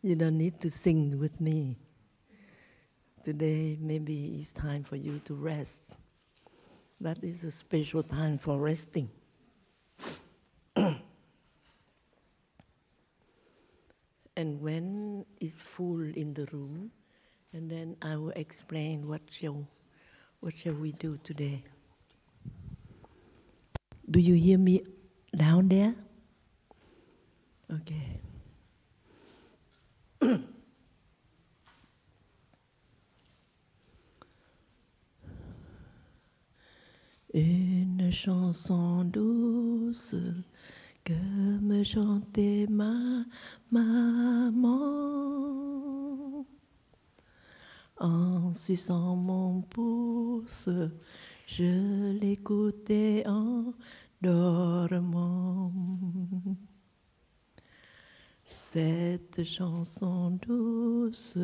You don't need to sing with me. Today, maybe it's time for you to rest. That is a special time for resting. And when it's full in the room, and then I will explain what shall we do today. Do you hear me down there? Okay. Une chanson douce que me chantait ma maman. En suçant mon pouce, je l'écoutais en dormant. Cette chanson douce,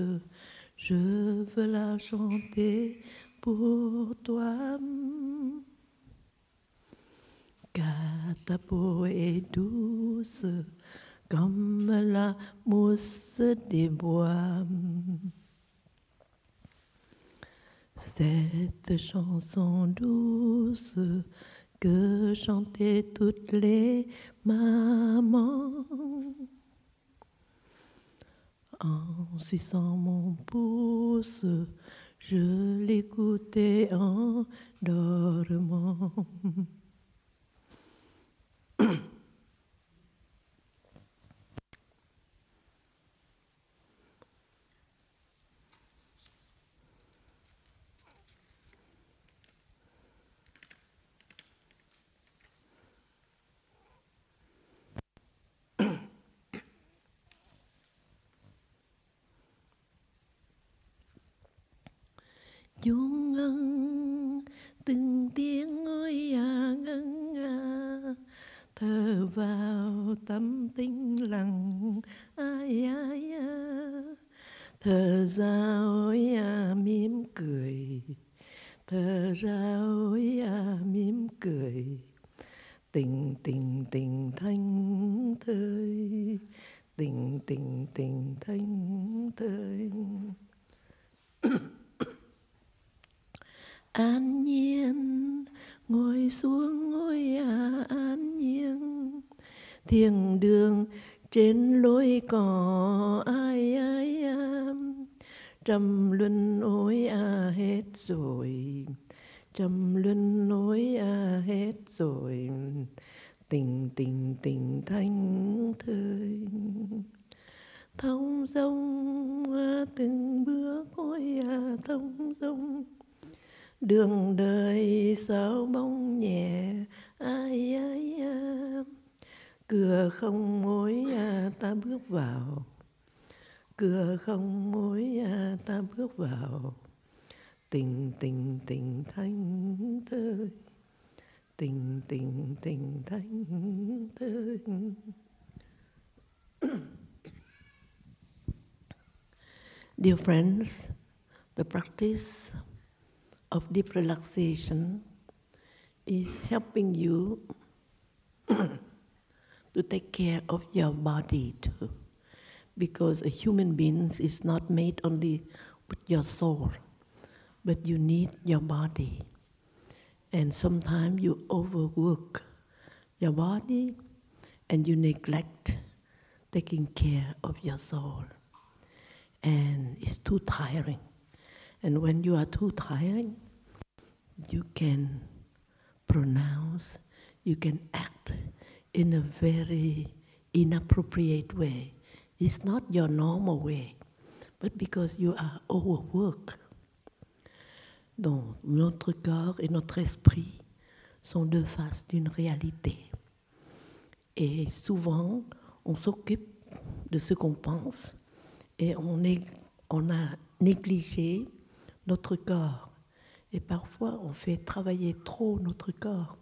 je veux la chanter pour toi. Car ta peau est douce comme la mousse des bois. Cette chanson douce que chantaient toutes les mamans. En suçant mon pouce, je l'écoutais en dormant. Dung ngân từng tiếng ơi à ngân à, thở vào tâm tĩnh lặng ai ai à, thở ra ôi à mỉm cười, thở ra ôi à mỉm cười, tình tình tình thanh thơi, tình tình tình thanh thơi. An nhiên ngồi xuống ngôi an nhiên, thiền đường trên lối cỏ ai ai trầm luân ôi hết rồi, trầm luân ôi hết rồi, tình tình tình thanh thơi. Thông dong từng bước ôi thông dong, đường đời sao bóng nhẹ ai ai cửa không mối ta bước vào, cửa không mối ta bước vào, tình tình tình thanh thơi, tình tình tình thanh thơi. Dear friends, the practice of deep relaxation is helping you to take care of your body too, because a human being is not made only with your soul, but you need your body. And sometimes you overwork your body and you neglect taking care of your soul. And it's too tiring. And when you are too tired, you can pronounce, you can act in a very inappropriate way. It's not your normal way, but because you are overworked. Donc, notre corps et notre esprit sont deux faces d'une réalité. Et souvent, on s'occupe de ce qu'on pense et on a négligé notre corps. Et parfois, on fait travailler trop notre corps.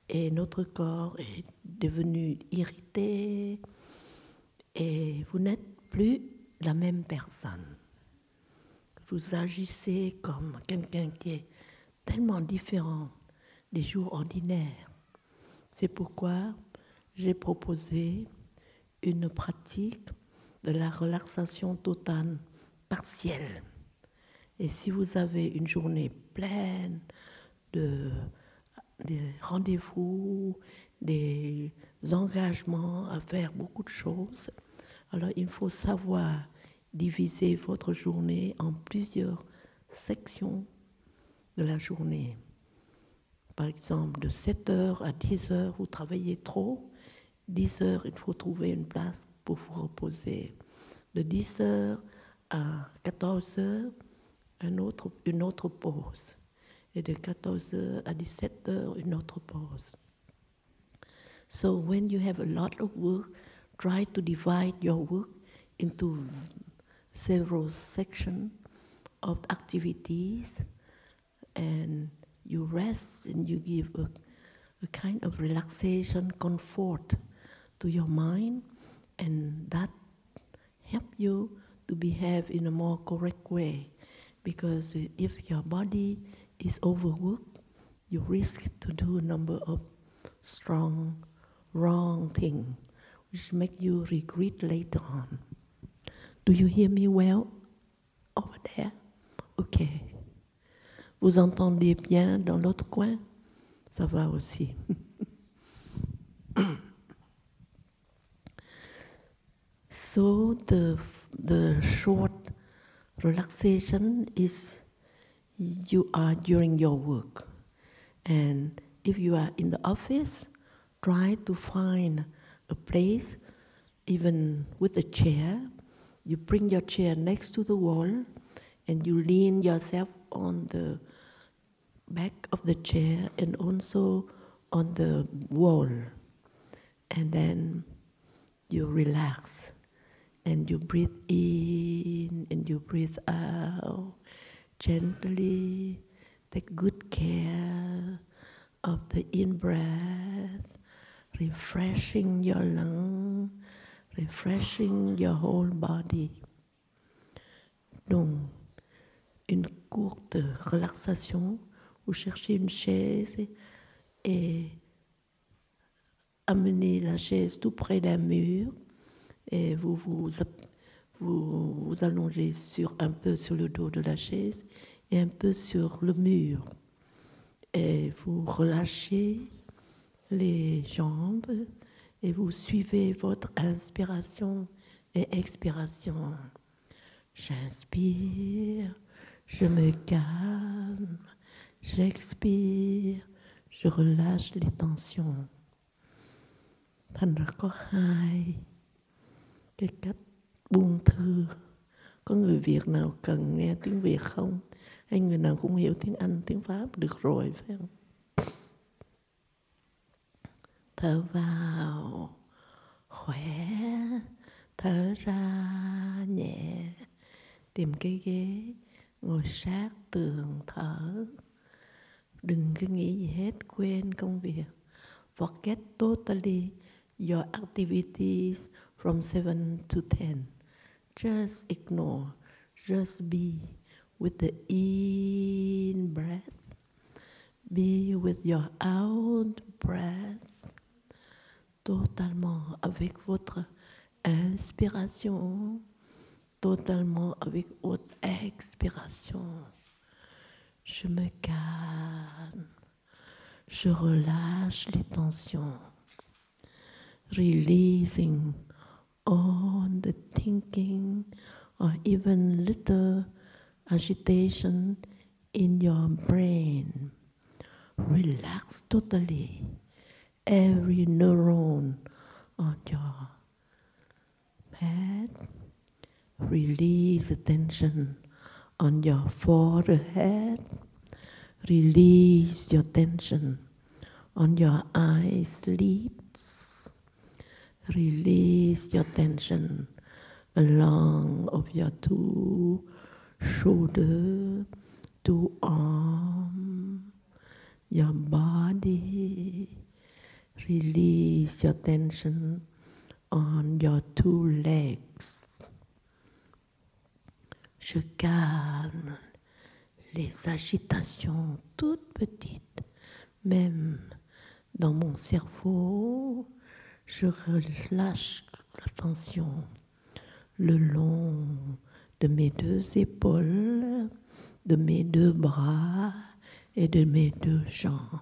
Et notre corps est devenu irrité. Et vous n'êtes plus la même personne. Vous agissez comme quelqu'un qui est tellement différent des jours ordinaires. C'est pourquoi j'ai proposé une pratique de la relaxation totale partielle. Et si vous avez une journée pleine de rendez-vous, des engagements à faire beaucoup de choses, alors il faut savoir diviser votre journée en plusieurs sections de la journée. Par exemple, de 7h à 10h, vous travaillez trop. 10h, il faut trouver une place pour vous reposer. De 10h à 14h, une autre pause. Et de 14h à 17h, une autre pause. So when you have a lot of work, try to divide your work into several sections of activities, and you rest and you give a kind of relaxation, comfort to your mind, and that help you to behave in a more correct way. Because if your body is overworked, you risk to do a number of strong, wrong things, which make you regret later on. Do you hear me well over there? Okay. Vous entendez bien dans l'autre coin? Ça va aussi. So the short relaxation is you are during your work. And if you are in the office, try to find a place, even with a chair. You bring your chair next to the wall and you lean yourself on the back of the chair and also on the wall. And then you relax and you breathe in and you breathe out gently. Take good care of the in-breath, refreshing your lung, refreshing your whole body. Donc, une courte relaxation, vous cherchez une chaise et amenez la chaise tout près d'un mur et vous allongez un peu sur le dos de la chaise et un peu sur le mur. Et vous relâchez les jambes et vous suivez votre inspiration et expiration. J'inspire, je me calme, j'expire, je relâche les tensions. Thành ra có hai cái cách buông thư. Có người Việt nào cần nghe tiếng Việt không? Hay người nào cũng hiểu tiếng Anh, tiếng Pháp được rồi, phải không? Thở vào, khỏe, thở ra nhẹ. Tìm cái ghế, ngồi sát tường thở. Đừng có nghĩ gì hết, quên công việc. Forget totally your activities from 7 to 10. Just ignore, just be with the in breath. Be with your out breath. Totalement avec votre inspiration. Totalement avec votre expiration. Je me calme. Je relâche les tensions. Releasing all the thinking or even little agitation in your brain. Relax totally. Every neuron on your head. Release the tension on your forehead. Release your tension on your eyelids. Release your tension along of your two shoulders, two arms, your body. Release your tension on your two legs. Je calme les agitations toutes petites, même dans mon cerveau. Je relâche la tension le long de mes deux épaules, de mes deux bras et de mes deux jambes.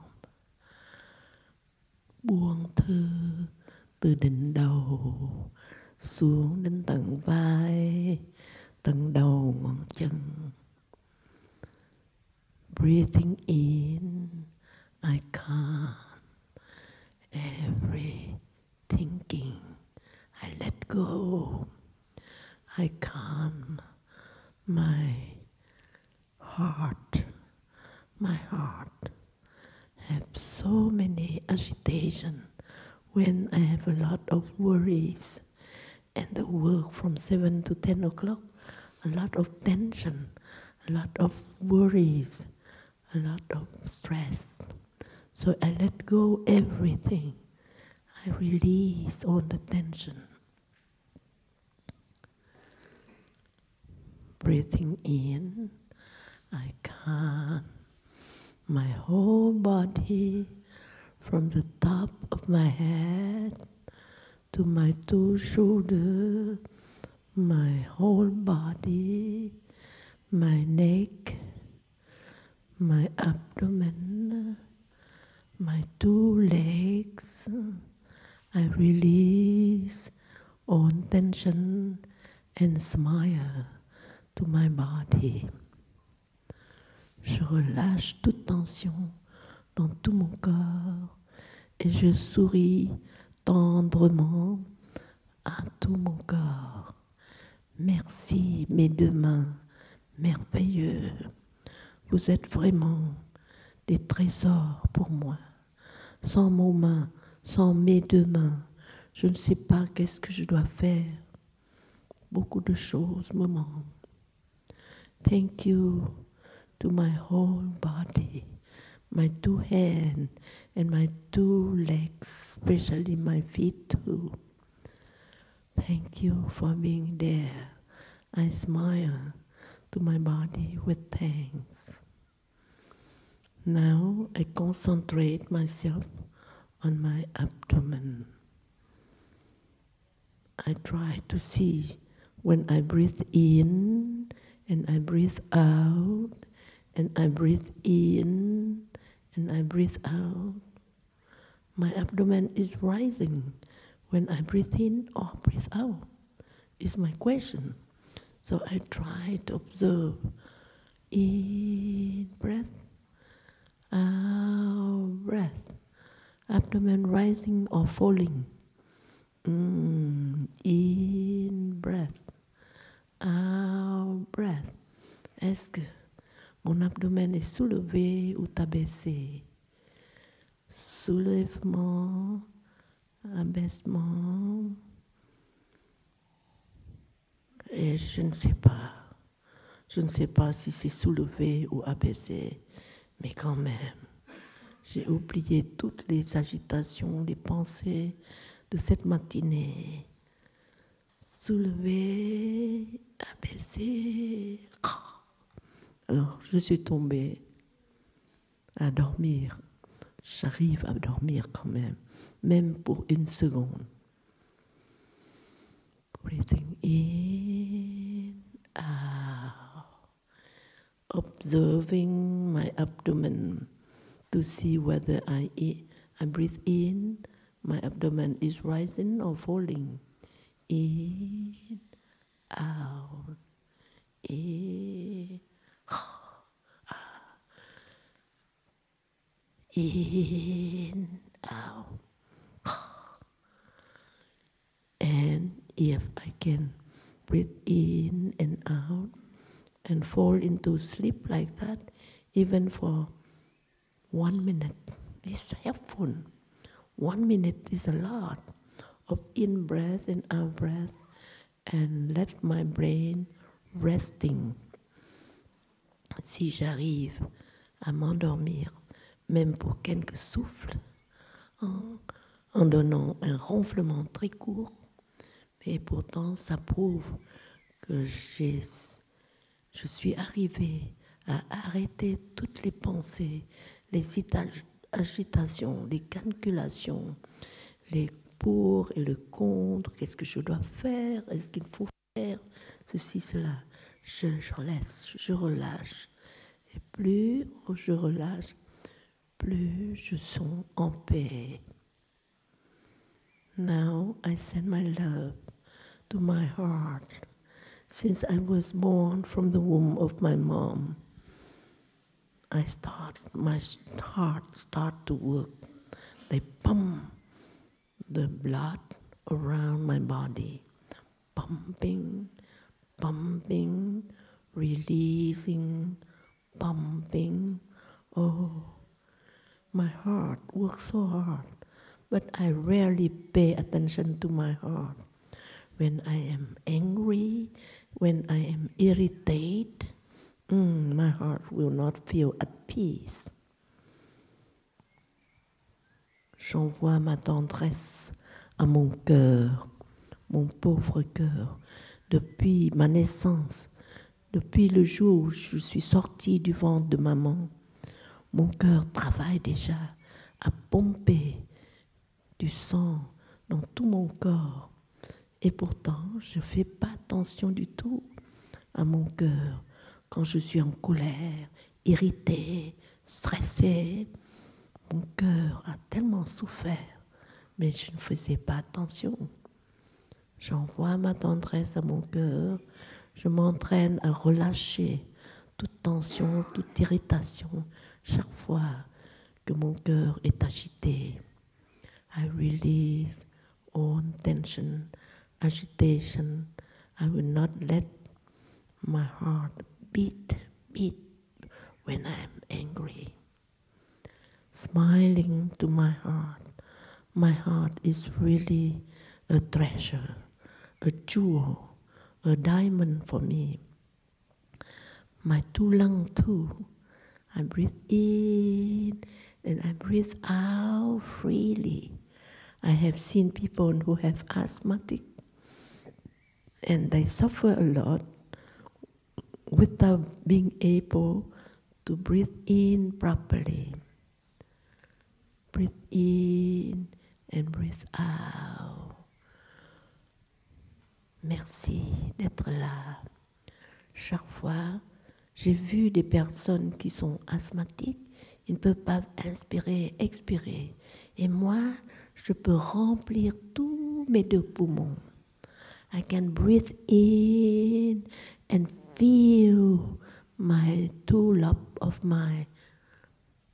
Buông thư từ đỉnh đầu xuống đến tận vai, tận đầu ngón chân. Breathing in, I calm every thinking. I let go. I calm my heart. My heart have so many agitation when I have a lot of worries and the work from 7 to 10 o'clock, a lot of tension, a lot of worries, a lot of stress. So I let go everything. I release all the tension. Breathing in, I calm my whole body from the top of my head to my two shoulders, my whole body, my neck, my abdomen, my two legs. I release all tension and smile to my body. Je relâche toute tension dans tout mon corps et je souris tendrement à tout mon corps. Merci mes deux mains merveilleux. Vous êtes vraiment des trésors pour moi. Sans mon main, sans mes deux mains, je ne sais pas qu'est-ce que je dois faire. Beaucoup de choses me manquent. Thank you to my whole body, my two hands and my two legs, especially my feet too. Thank you for being there. I smile to my body with thanks. Now I concentrate myself on my abdomen. I try to see when I breathe in and I breathe out, and I breathe in and I breathe out. My abdomen is rising when I breathe in or breathe out, is my question. So I try to observe in breath, out breath, abdomen rising or falling. In breath, out breath. Est-ce que mon abdomen est soulevé ou abaissé? Soulèvement, abaissement. Et je ne sais pas. Je ne sais pas si c'est soulevé ou abaissé, mais quand même, j'ai oublié toutes les agitations, les pensées de cette matinée. Soulevé, abaissé. Alors, je suis tombée à dormir. J'arrive à dormir quand même pour une seconde. Breathing in, out. Observing my abdomen to see whether I breathe in, my abdomen is rising or falling. In, out, in, in, out. And if I can breathe in and out and fall into sleep like that, even for 1 minute, it's helpful. 1 minute is a lot of in-breath and out-breath, and let my brain resting. Si j'arrive à m'endormir, même pour quelques souffles, en donnant un ronflement très court, mais pourtant ça prouve que je suis arrivée à arrêter toutes les pensées, les agitations, les calculations, les pour et le contre, qu'est-ce que je dois faire, est-ce qu'il faut ceci, cela. Je laisse, je relâche. Et plus je relâche, plus je sens en paix. Now I send my love to my heart. Since I was born from the womb of my mom, my heart start to work. They pump the blood around my body, pumping, pumping, releasing, pumping. Oh, my heart works so hard, but I rarely pay attention to my heart. When I am angry, when I am irritated, my heart will not feel at peace. J'envoie ma tendresse à mon cœur, mon pauvre cœur. Depuis ma naissance, depuis le jour où je suis sortie du ventre de maman, mon cœur travaille déjà à pomper du sang dans tout mon corps. Et pourtant, je ne fais pas attention du tout à mon cœur. Quand je suis en colère, irritée, stressée, mon cœur a tellement souffert, mais je ne faisais pas attention. J'envoie ma tendresse à mon cœur, je m'entraîne à relâcher toute tension, toute irritation, chaque fois que mon cœur est agité. I release all tension, agitation. I will not let my heart beat when I am angry. Smiling to my heart is really a treasure, a jewel, a diamond for me. My two lungs too. I breathe in and I breathe out freely. I have seen people who have asthmatic and they suffer a lot without being able to breathe in properly. Breathe in and breathe out. Merci d'être là. Chaque fois, j'ai vu des personnes qui sont asthmatiques, ils ne peuvent pas inspirer, expirer. Et moi, je peux remplir tous mes deux poumons. I can breathe in and feel my two lobes of my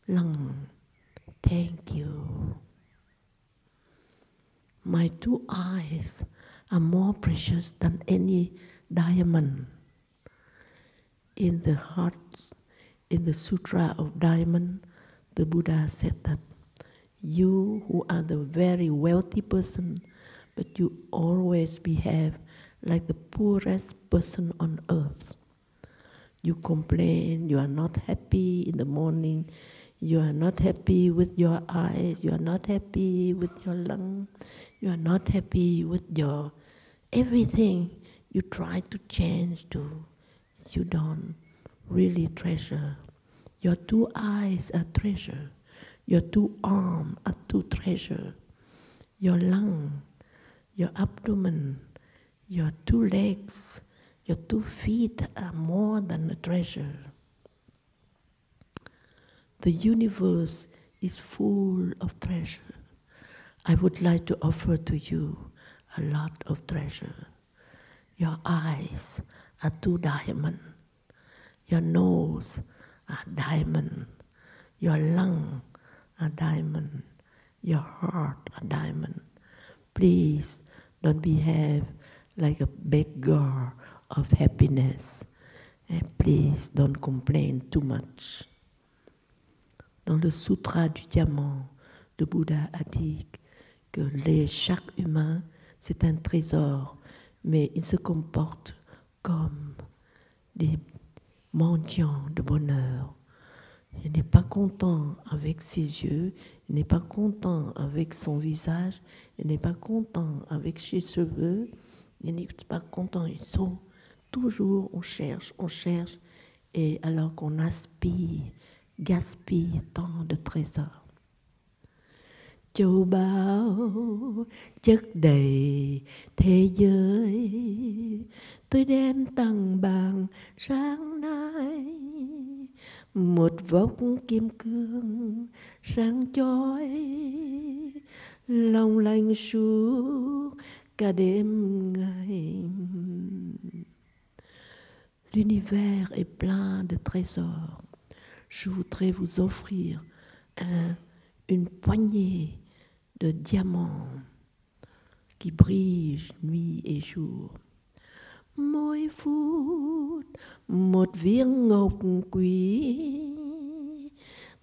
lung. Thank you. My two eyes are more precious than any diamond. In the Sutra of Diamond, the Buddha said that you who are the very wealthy person, but you always behave like the poorest person on earth. You complain, you are not happy in the morning, you are not happy with your eyes, you are not happy with your lung, you are not happy with your everything you try to change to. You don't really treasure. Your two eyes are treasure. Your two arms are two treasure. Your lung, your abdomen, your two legs, your 2 feet are more than a treasure. The universe is full of treasure. I would like to offer to you a lot of treasure. Your eyes are 2 diamonds. Your nose are diamond. Your lung are diamond. Your heart are diamond. Please don't behave like a beggar of happiness. And please don't complain too much. Dans le Sutra du Diamant, le Bouddha a dit que chaque humain, c'est un trésor, mais il se comporte comme des mendiants de bonheur. Il n'est pas content avec ses yeux, il n'est pas content avec son visage, il n'est pas content avec ses cheveux, il n'est pas content. Ils sont toujours, on cherche, et alors qu'on gaspille tant de trésors. Châu báu chất đầy thế giới, tôi đem tặng bạn sáng nay một vốc kim cương sáng chói, long lanh suốt cả đêm ngày. L'univers est plein de trésors. Je voudrais vous offrir une poignée de diamants qui brillent nuit et jour. Mỗi phút một viên ngọc quý,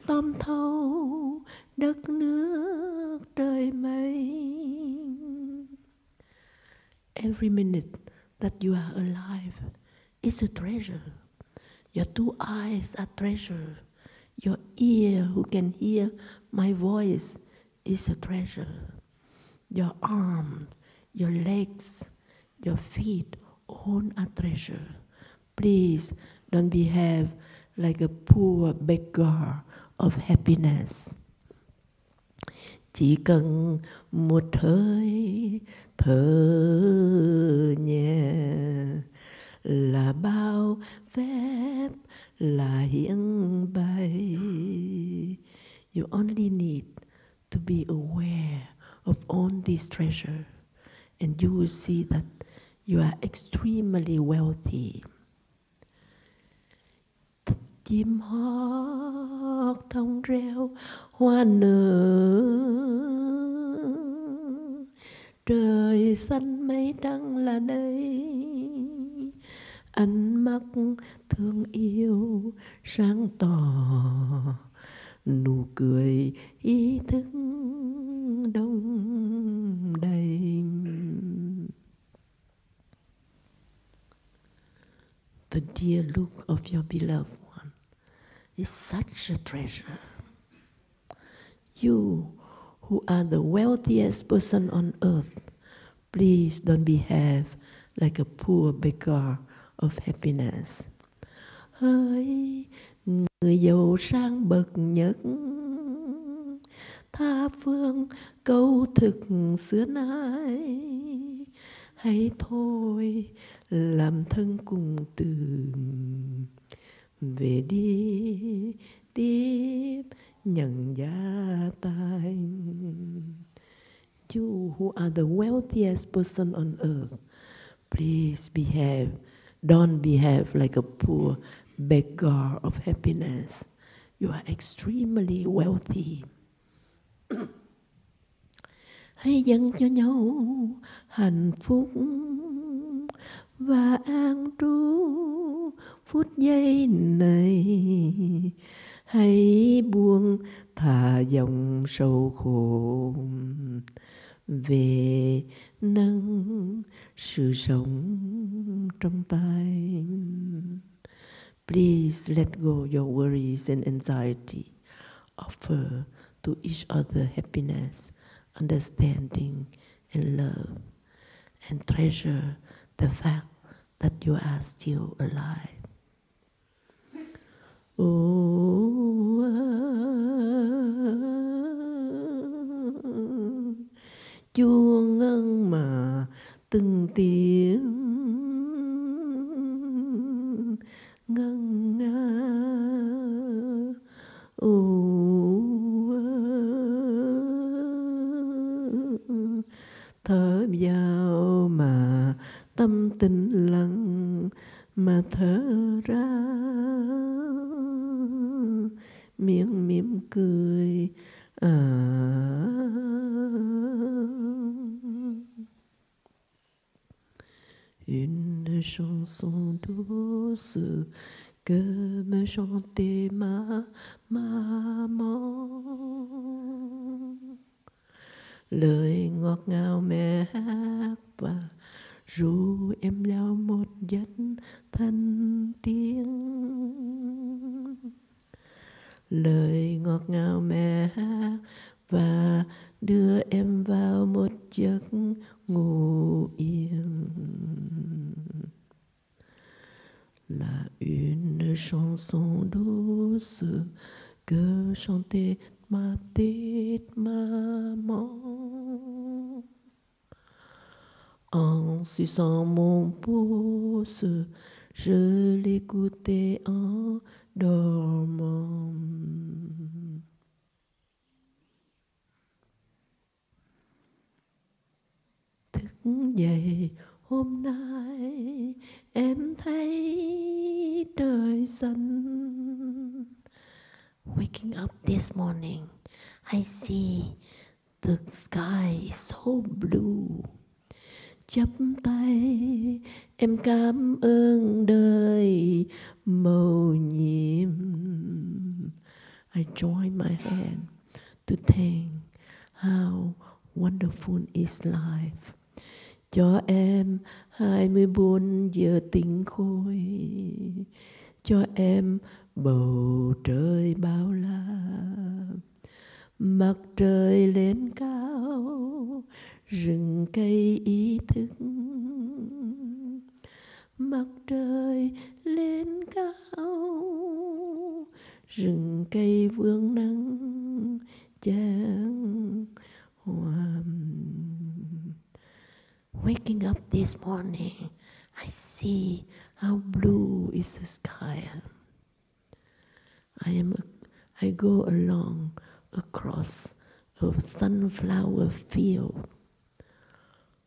tóm thâu đất nước trời mây. Every minute that you are alive is a treasure. Your two eyes are treasure. Your ear who can hear my voice is a treasure. Your arms, your legs, your feet, all are treasure. Please don't behave like a poor beggar of happiness. Chỉ cần một hơi thở nhẹ là bao phép là hiển bày. You only need to be aware of all these treasures, and you will see that you are extremely wealthy. Chim hót thông reo hoa nở, trời xanh mây trắng là đây. Ánh mắt thương yêu sáng tỏ, nụ cười ý thức đông đầy. The dear look of your beloved one is such a treasure. You, who are the wealthiest person on earth, please don't behave like a poor beggar of happiness. Hỡi người giàu sang bậc nhất, tha phương câu thực xưa nay, hãy thôi làm thân cùng tường, về đi tiếp nhận gia tài. You who are the wealthiest person on earth, please don't behave like a poor beggar of happiness. You are extremely wealthy. Hãy dâng cho nhau hạnh phúc và an trú phút giây này. Hãy buông thả dòng sầu khổ, về nâng sự sống trong tay. Please let go your worries and anxiety. Offer to each other happiness, understanding, and love, and treasure the fact that you are still alive. Chuông ngân mà từng tiếng ngân nga. Thở vào mà tâm tĩnh lặng, mà thở ra miệng mỉm cười. Une chanson douce que me chantait ma maman. Lời ngọt ngào mẹ hát và ru em vào một giấc thanh tiếng. Lời ngọt ngào mẹ hát và đưa em vào một giấc ngủ yên. La une chanson douce que chantait ma petite maman. En suçant mon pouce, je l'écoutais en dormant. Thức dậy hôm nay em thấy trời xanh. Waking up this morning, I see the sky is so blue. Chắp tay em cảm ơn đời mầu nhiệm. I join my hand to thank how wonderful is life. Cho em 24 giờ tinh khôi, cho em bầu trời bao la. Mặt trời lên cao, rừng cây ý thức. Mặt trời lên cao, rừng cây vương nắng chan hòa. Waking up this morning, I see how blue is the sky. I go along across a sunflower field.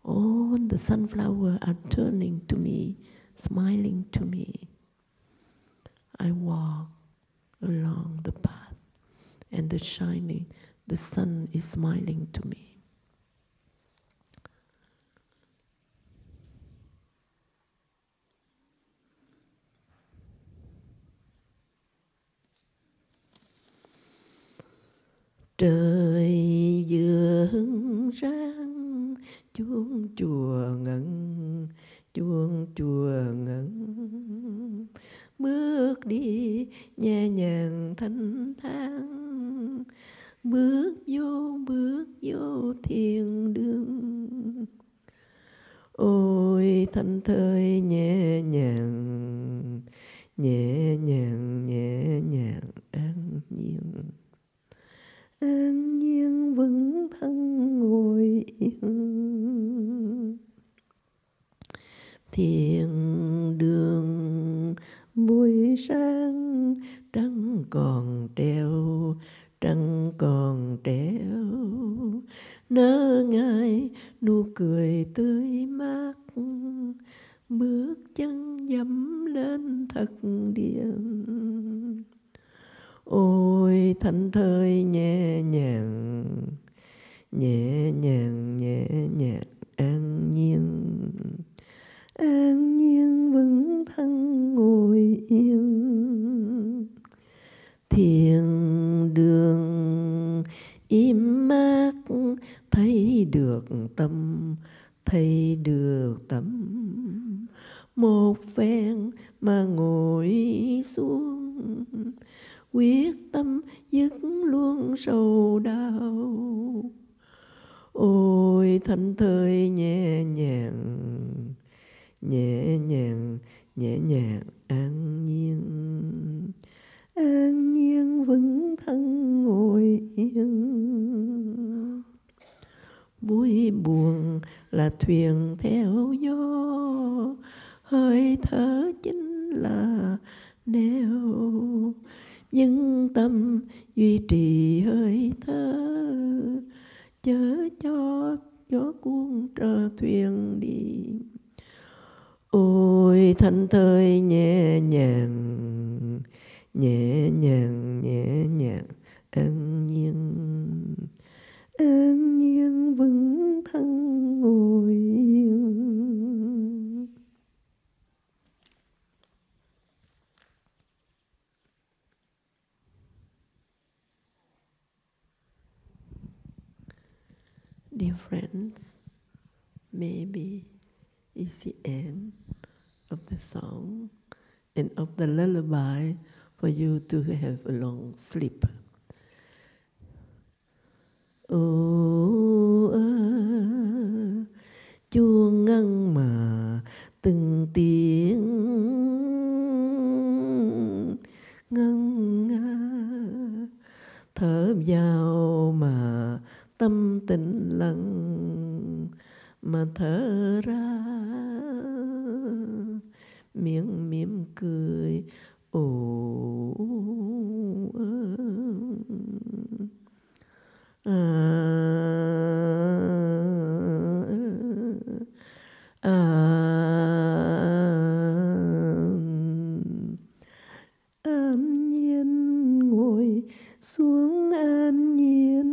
All the sunflowers are turning to me, smiling to me. I walk along the path, and the sun is smiling to me. Trời vừa hứng sáng, chuông chùa ngân, chuông chùa ngân. Bước đi nhẹ nhàng thanh thang, bước vô thiên đường. Ôi thanh thơi nhẹ nhàng, nhẹ nhàng, nhẹ nhàng, an nhiên. An nhiên vững thân ngồi yên. Thiên đường buổi sáng, trăng còn treo, trăng còn treo. Nỡ ngại nụ cười tươi mát, bước chân dẫm lên thật điềm. Ôi thanh thơi nhẹ nhàng, nhẹ nhàng, nhẹ nhàng, an nhiên. An nhiên vững thân ngồi yên. Thiên đường im mát, thấy được tâm, thấy được tâm. Một phen mà ngồi xuống, quyết tâm dứt luôn sầu đau. Ôi thanh thơi nhẹ nhàng, nhẹ nhàng, nhẹ nhàng, an nhiên. An nhiên vững thân ngồi yên. Vui buồn là thuyền theo gió, hơi thở chính là neo. Nhưng tâm duy trì hơi thở, chớ cho gió cuốn trở thuyền đi. Ôi thanh thơi nhẹ nhàng, nhẹ nhàng, nhẹ nhàng, an nhiên. An nhiên vững thân ngồi yên. Dear friends, maybe it's the end of the song and of the lullaby for you to have a long sleep. Chuông ngân mà từng tiếng ngân nga, thở vào mà tâm tĩnh lặng, mà thở ra, miệng mỉm cười. An nhiên ngồi xuống an nhiên,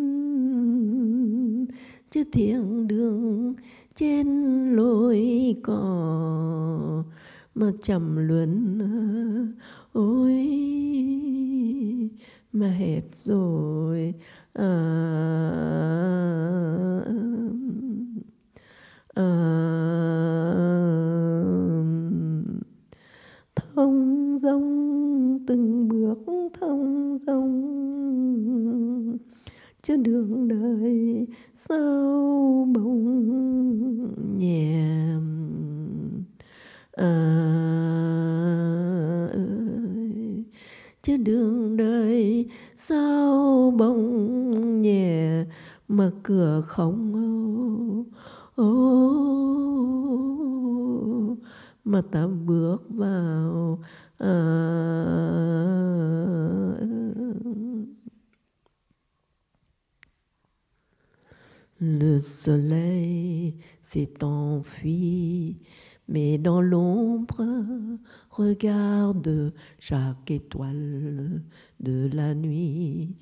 chứ thiện đường trên lối cỏ mà trầm luân. Ôi mà hết rồi. Thông dong từng bước thông dong, chứ đường đời sao bỗng nhẹ. Chứ đường đời sao bỗng nhẹ mà cửa không mà ta bước vào. Le soleil s'est enfui, mais dans l'ombre, regarde chaque étoile de la nuit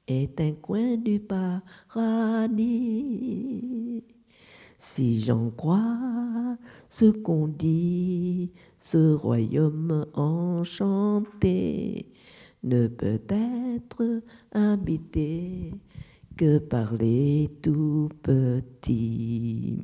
est un coin du paradis. Si j'en crois ce qu'on dit, ce royaume enchanté ne peut être habité que par les tout petits.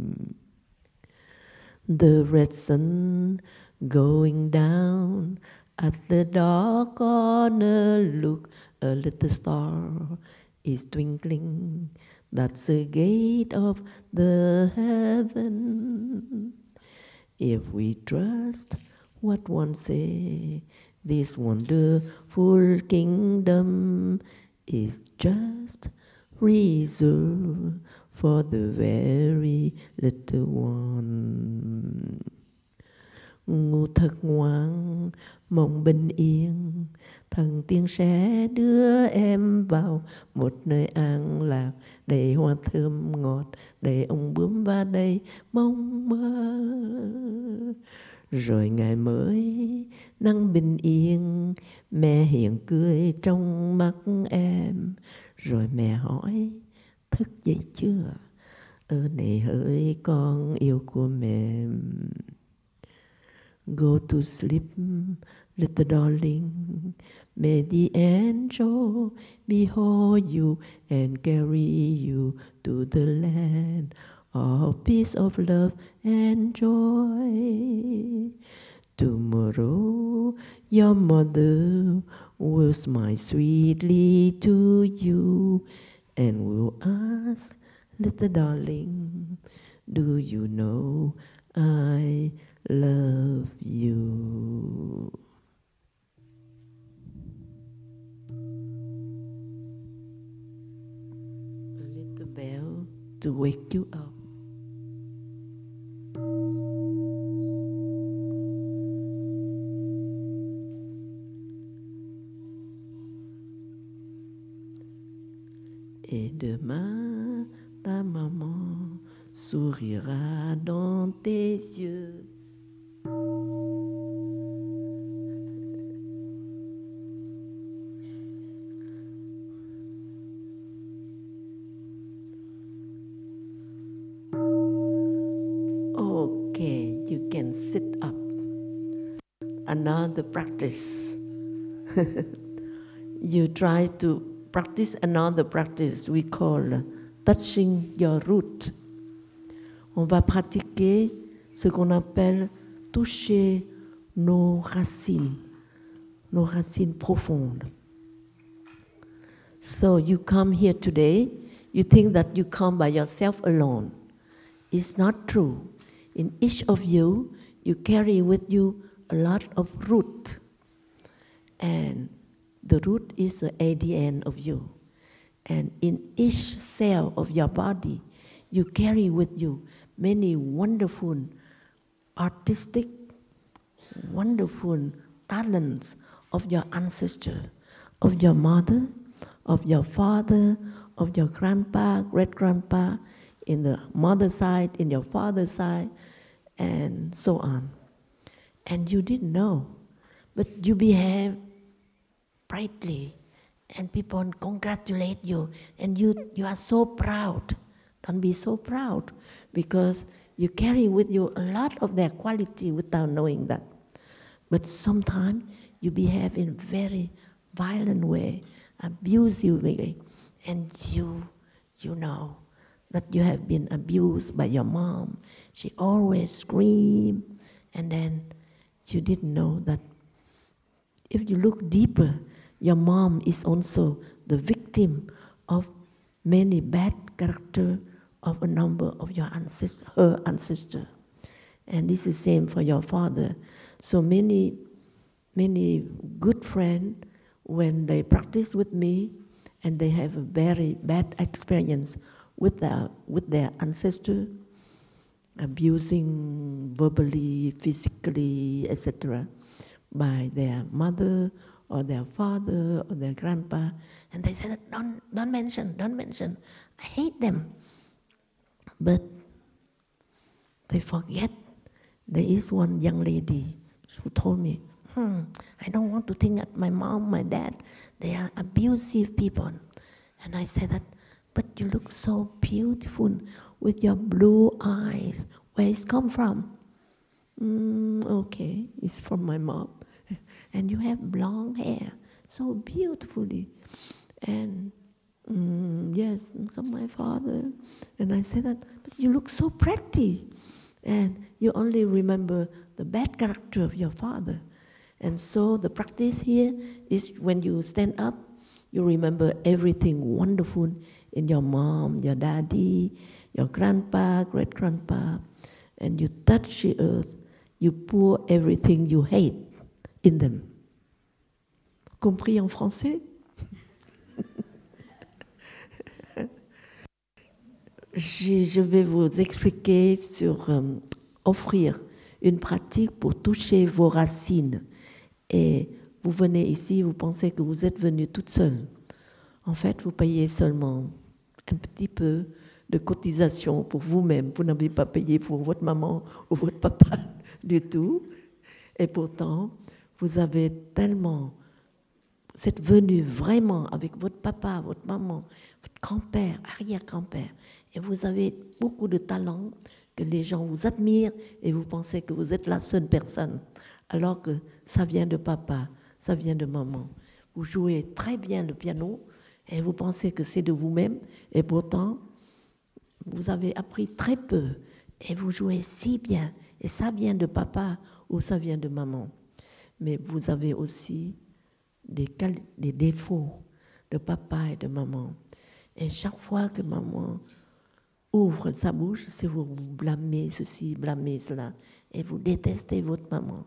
The red sun going down at the dark corner, look, a little star is twinkling. That's the gate of the heaven. If we trust what one say, this wonderful kingdom is just reserved for the very little one. Ngủ thật ngoan, mộng bình yên, thần tiên sẽ đưa em vào một nơi an lạc, đầy hoa thơm ngọt, đầy ông bướm và đầy mong mơ. Rồi ngày mới nắng bình yên, mẹ hiền cười trong mắt em. Rồi mẹ hỏi, thức dậy chưa? Này hỡi con yêu của mẹ. Go to sleep, little darling. May the angel behold you and carry you to the land of peace, of love and joy. Tomorrow your mother will smile sweetly to you and will ask, little darling, do you know I love you? A little bell to wake you up. Et demain, ta maman sourira dans tes yeux. Okay, you can sit up. Another practice. You try to practice another practice we call touching your root. On va pratiquer ce qu'on appelle toucher nos racines profondes. So you come here today, you think that you come by yourself alone. It's not true. In each of you, you carry with you a lot of root. And the root is the ADN of you. And in each cell of your body, you carry with you many wonderful artistic, wonderful talents of your ancestor, of your mother, of your father, of your grandpa, great-grandpa, in the mother side, in your father's side, and so on. And you didn't know, but you behave brightly, and people congratulate you, and you are so proud. Don't be so proud, because you carry with you a lot of their quality without knowing that. But sometimes you behave in a very violent way, abusive way, and you know that you have been abused by your mom. She always screamed, and then you didn't know that if you look deeper, your mom is also the victim of many bad character of a number of your ancestor, her ancestor. And this is the same for your father. So many good friends, when they practice with me and they have a very bad experience with their ancestor, abusing verbally, physically, etc., by their mother or their father or their grandpa, and they said, don't mention, I hate them. But they forget there is one young lady who told me, I don't want to think at my mom, my dad, they are abusive people. And I said that, but you look so beautiful with your blue eyes. Where it's come from? Okay, it's from my mom. And you have blonde hair, so beautifully. And yes, so my father. And I said that, but you look so pretty. And you only remember the bad character of your father. And so the practice here is when you stand up, you remember everything wonderful in your mom, your daddy, your grandpa, great-grandpa, and you touch the earth, you pour everything you hate in them. Compris en français? Je vais vous expliquer sur offrir une pratique pour toucher vos racines. Et vous venez ici, vous pensez que vous êtes venu toute seule. En fait, vous payez seulement un petit peu de cotisation pour vous-même. Vous n'avez pas payé pour votre maman ou votre papa du tout. Et pourtant, vous avez tellement... Vous êtes venu vraiment avec votre papa, votre maman, votre grand-père, arrière-grand-père. Et vous avez beaucoup de talent que les gens vous admirent et vous pensez que vous êtes la seule personne. Alors que ça vient de papa, ça vient de maman. Vous jouez très bien le piano et vous pensez que c'est de vous-même. Et pourtant, vous avez appris très peu et vous jouez si bien. Et ça vient de papa ou ça vient de maman. Mais vous avez aussi des défauts de papa et de maman. Et chaque fois que maman ouvre sa bouche, c'est vous blâmez ceci, blâmez cela, et vous détestez votre maman,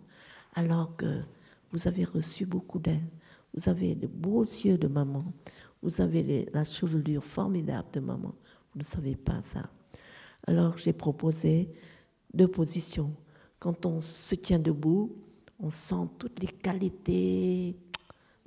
alors que vous avez reçu beaucoup d'elle. Vous avez de beaux yeux de maman, vous avez la chevelure formidable de maman. Vous ne savez pas ça. Alors j'ai proposé 2 positions. Quand on se tient debout, on sent toutes les qualités,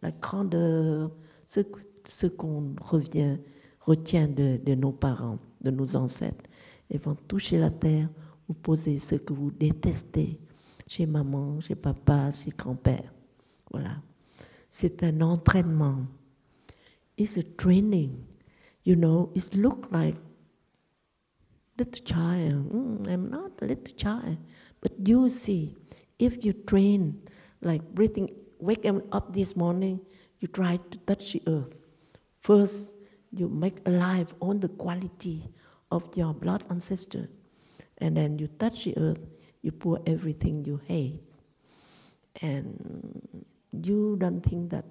la grandeur, ce qu'on retient de nos parents, de nos ancêtres. Et vont toucher la terre, vous posez ce que vous détestez chez maman, chez papa, chez grand-père. Voilà. C'est un entraînement. It's a training. You know, it looks like little child. I'm not a little child. But you see, if you train like breathing, wake up this morning, you try to touch the earth. First, you make alive all the quality of your blood ancestor. And then you touch the earth, you pour everything you hate. And you don't think that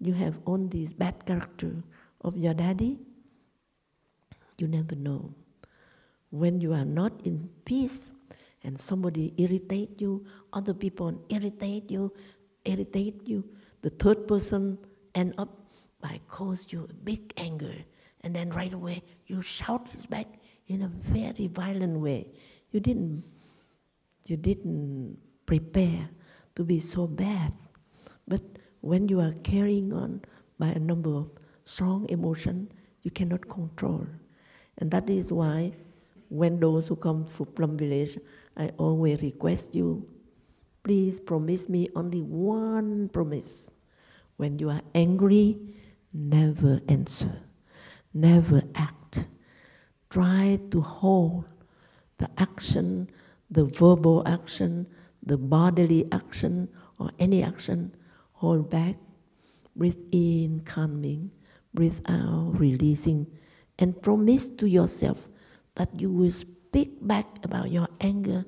you have all this bad character of your daddy? You never know. When you are not in peace and somebody irritate you, other people irritate you, the third person end up by cause you a big anger, and then right away you shout his back, in a very violent way. You didn't prepare to be so bad. But when you are carrying on by a number of strong emotions, you cannot control. And that is why when those who come from Plum Village, I always request you, please promise me only one promise. When you are angry, never answer, never act. Try to hold the action, the verbal action, the bodily action, or any action, hold back, breathe in, calming, breathe out, releasing, and promise to yourself that you will speak back about your anger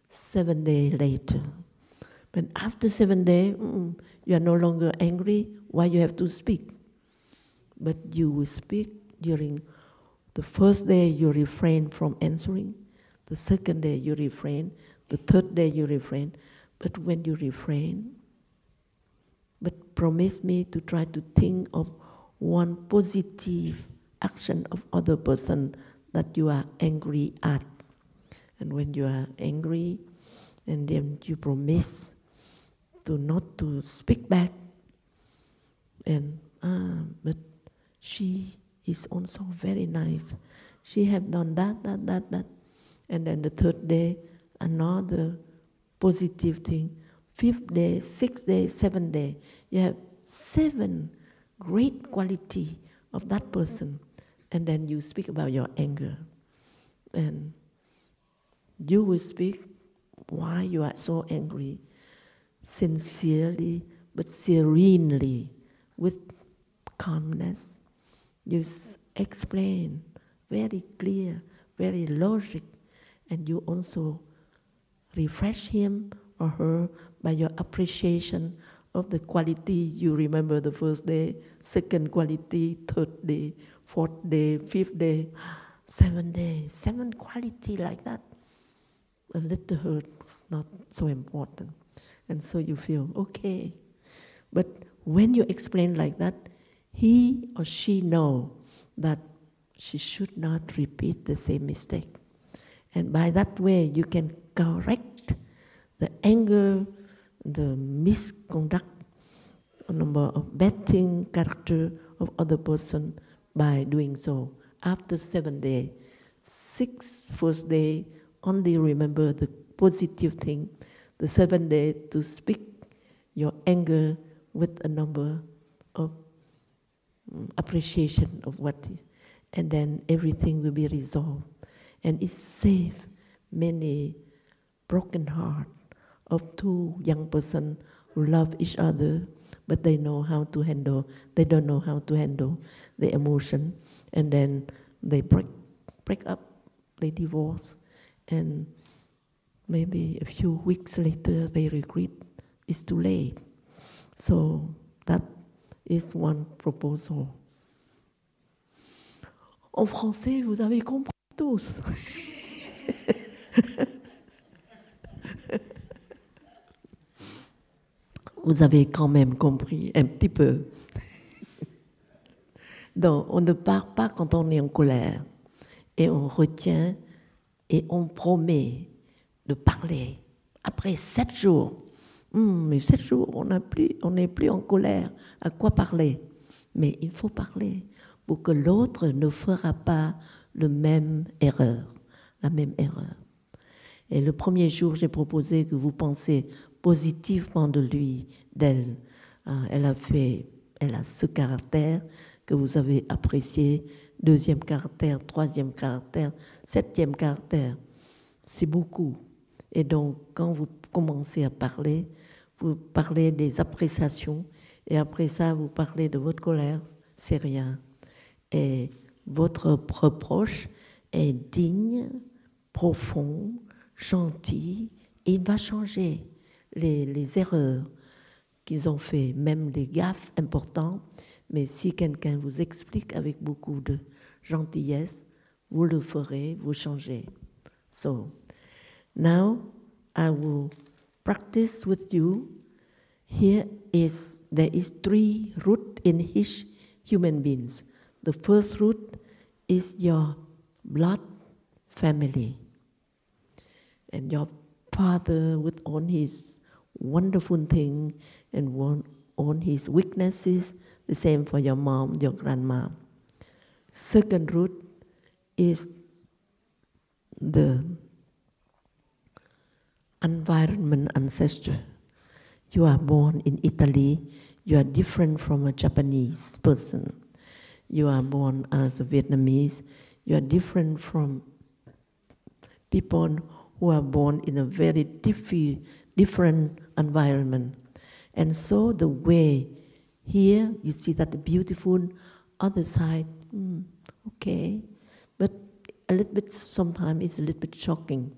7 days later. But after 7 days, you are no longer angry, why you have to speak? But you will speak during the first day you refrain from answering, the second day you refrain, the third day you refrain. But when you refrain, but promise me to try to think of one positive action of other person that you are angry at. And when you are angry, and then you promise to not to speak back, and but she is also very nice. She have done that. And then the third day, another positive thing. 5th day, 6th day, 7th day. You have 7 great quality of that person. And then you speak about your anger. And you will speak why you are so angry, sincerely, but serenely, with calmness. You explain very clear, very logic, and you also refresh him or her by your appreciation of the quality you remember the first day, second quality, third day, 4th day, 5th day, 7 days, 7 quality like that. A little hurt is not so important. And so you feel okay. But when you explain like that, he or she know that she should not repeat the same mistake. And by that way, you can correct the anger, the misconduct, a number of bad thing, character of other person by doing so. After 7 days, 6th first day, only remember the positive thing. The 7th day, to speak your anger with a number of appreciation of what is, and then everything will be resolved. And it saves many broken hearts of 2 young persons who love each other, but they know how to handle, they don't know how to handle the emotion, and then they break up, they divorce, and maybe a few weeks later they regret it's too late. So that is one proposal. En français, vous avez compris tous. Vous avez quand même compris un petit peu. Donc, on ne part pas quand on est en colère. Et on retient et on promet de parler. Après 7 jours, mais 7 jours, on n'est plus en colère. À quoi parler? Mais il faut parler pour que l'autre ne fera pas la même erreur. Et le premier jour, j'ai proposé que vous pensez positivement de lui, d'elle. Elle a ce caractère que vous avez apprécié, 2e caractère, 3e caractère, 7e caractère. C'est beaucoup. Et donc, quand vous commencez à parler, vous parlez des appréciations, et après ça, vous parlez de votre colère, c'est rien. Et votre reproche est digne, profond, gentil, et il va changer les erreurs qu'ils ont fait, même les gaffes importantes. Mais si quelqu'un vous explique avec beaucoup de gentillesse, vous le ferez, vous changez. So, now I will practice with you. There is 3 roots in each human beings. The first root is your blood family. And your father with all his wonderful thing and all his weaknesses, the same for your mom, your grandma. Second root is the environment ancestor. You are born in Italy, you are different from a Japanese person. You are born as a Vietnamese, you are different from people who are born in a very different environment. And so the way here, you see that the beautiful, other side, okay, but a little bit, sometimes it's a little bit shocking.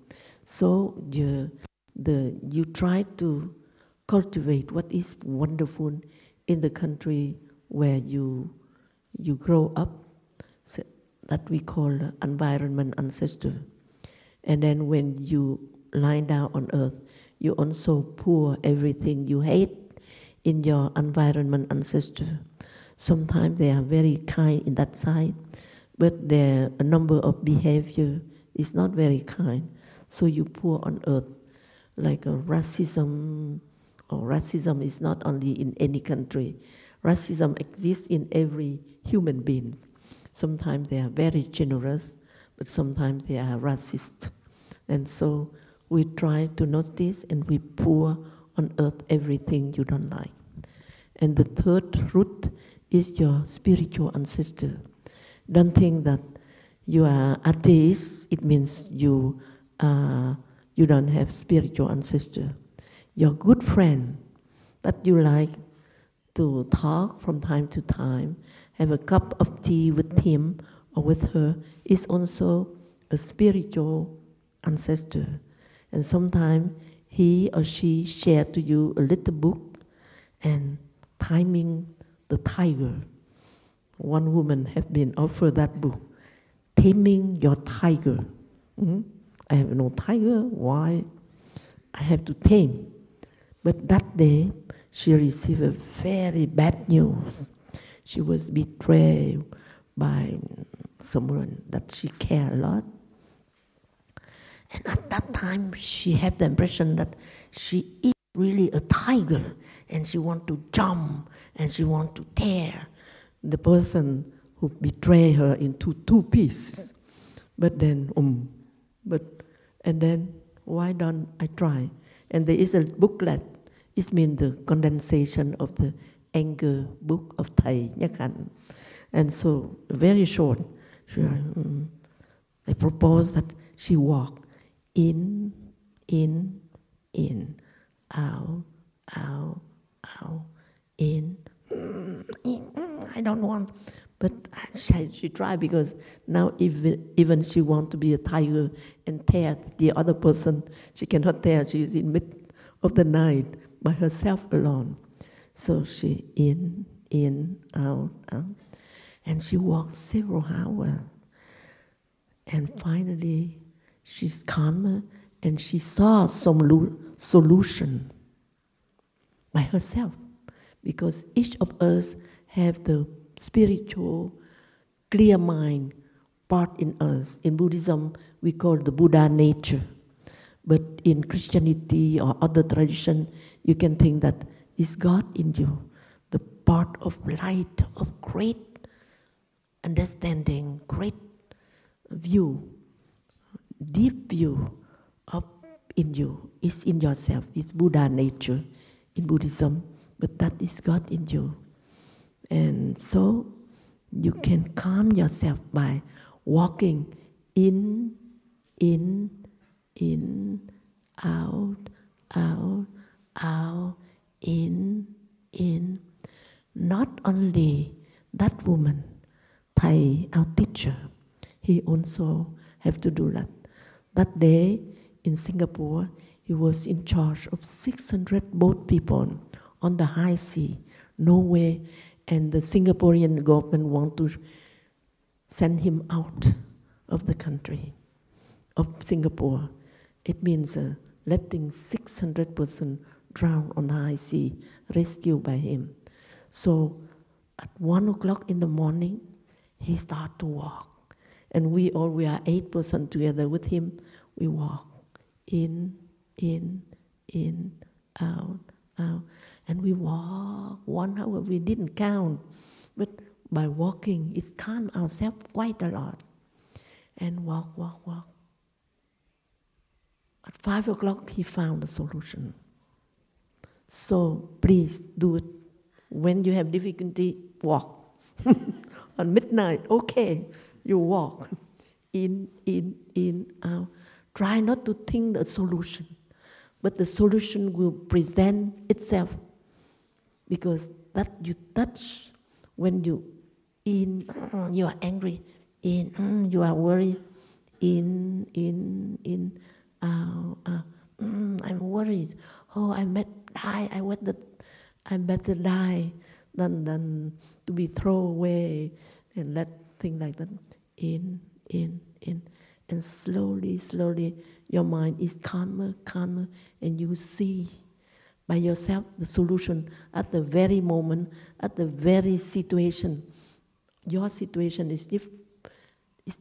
So you try to cultivate what is wonderful in the country where you grow up, so that we call environment ancestor. And then when you lie down on earth, you also pour everything you hate in your environment ancestor. Sometimes they are very kind in that side, but their number of behavior is not very kind. So you pour on earth like a racism, or racism is not only in any country. Racism exists in every human being. Sometimes they are very generous, but sometimes they are racist. And so we try to notice and we pour on earth everything you don't like. And the third root is your spiritual ancestor. Don't think that you are atheist, it means you don't have spiritual ancestor. Your good friend that you like to talk from time to time, have a cup of tea with him or with her, is also a spiritual ancestor. And sometimes he or she share to you a little book and Taming the Tiger. One woman have been offered that book, Taming Your Tiger. I have no tiger, why? I have to tame. But that day, she received a very bad news. She was betrayed by someone that she cared a lot. And at that time, she had the impression that she is really a tiger, and she wants to jump, and she wants to tear the person who betrayed her into two pieces. But then, and then, why don't I try? And there is a booklet. It means the condensation of the anger book of Thầy Nhắc Hạnh. And so, very short, I propose that she walk in, out, in, I don't want, but she tried, because now even she wants to be a tiger and tear the other person, she cannot tear, she is in mid of the night by herself alone. So she in, out, and she walked several hours. And finally, she's calmer, and she saw some solution by herself, because each of us have the spiritual, clear mind part in us. In Buddhism, we call the Buddha nature. But in Christianity or other tradition, you can think that it's God in you, the part of light, of great understanding, great view, deep view up in you. It's in yourself. It's Buddha nature in Buddhism, but that is God in you. And so you can calm yourself by walking in, out, in. Not only that woman, Thầy, our teacher, he also have to do that. That day in Singapore, he was in charge of 600 boat people on the high sea, no way, and the Singaporean government want to send him out of the country of Singapore. It means letting 600 persons drown on the high sea, rescued by him. So at 1 o'clock in the morning, he started to walk. And we are 8% together with him. We walk in, out, out. And we walk 1 hour. We didn't count, but by walking, it calmed ourselves quite a lot. And walk. At 5 o'clock, he found a solution. So please do it. When you have difficulty, walk. On midnight, okay, you walk. In, out. Try not to think the solution, but the solution will present itself. Because that you touch, when you in, you are angry, in, you are worried, in, out, I'm worried. Oh, I might die. I better die than to be thrown away and let things like that. In, and slowly, your mind is calmer, and you see by yourself the solution at the very moment, at the very situation. Your situation is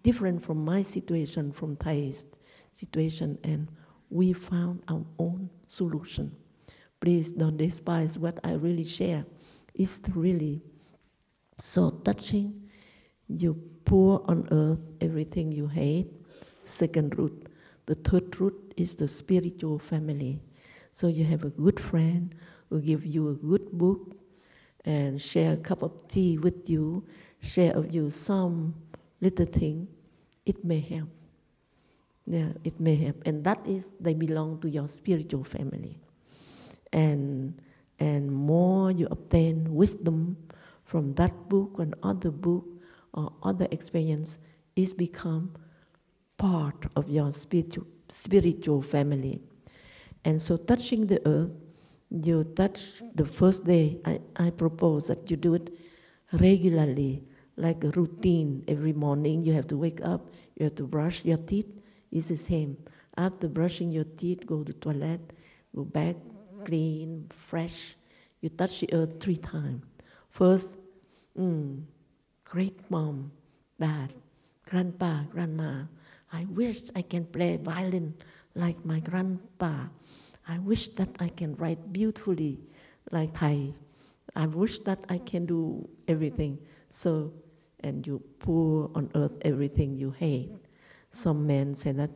different from my situation, from Thai's situation, and we found our own solution. Please don't despise what I really share. It's really so touching. You pour on earth everything you hate. Second root. The third root is the spiritual family. So you have a good friend who give you a good book and share a cup of tea with you, share of you some little thing. It may help. Yeah, it may help. And that is, they belong to your spiritual family. And more you obtain wisdom from that book and other book or other experience, is become part of your spiritual family. And so touching the earth, you touch the first day, I propose that you do it regularly, like a routine. Every morning you have to wake up, you have to brush your teeth. It's the same. After brushing your teeth, go to the toilet, go back, clean, fresh. You touch the earth 3 times. First, great mom, dad, grandpa, grandma. I wish I can play violin like my grandpa. I wish that I can write beautifully like Thai. I wish that I can do everything. So, and you pour on earth everything you hate. Some men say that,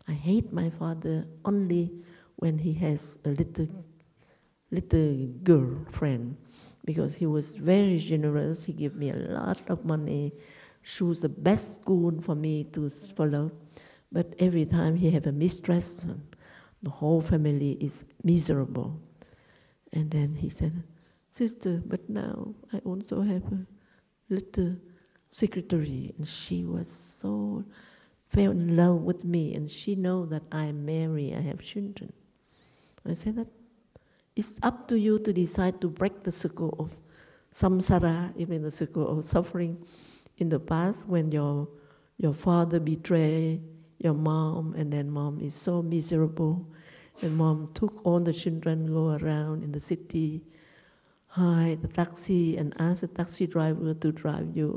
I hate my father only when he has a little girlfriend, because he was very generous. He gave me a lot of money, choose the best school for me to follow. But every time he have a mistress, the whole family is miserable. And then he said, sister, but now I also have a little secretary, and she was so fell in love with me, and she know that I'm married, I have children. I said that it's up to you to decide to break the circle of samsara, even the circle of suffering. In the past, when your father betrayed your mom, and then mom is so miserable, and mom took all the children, go around in the city, hire the taxi, and ask the taxi driver to drive you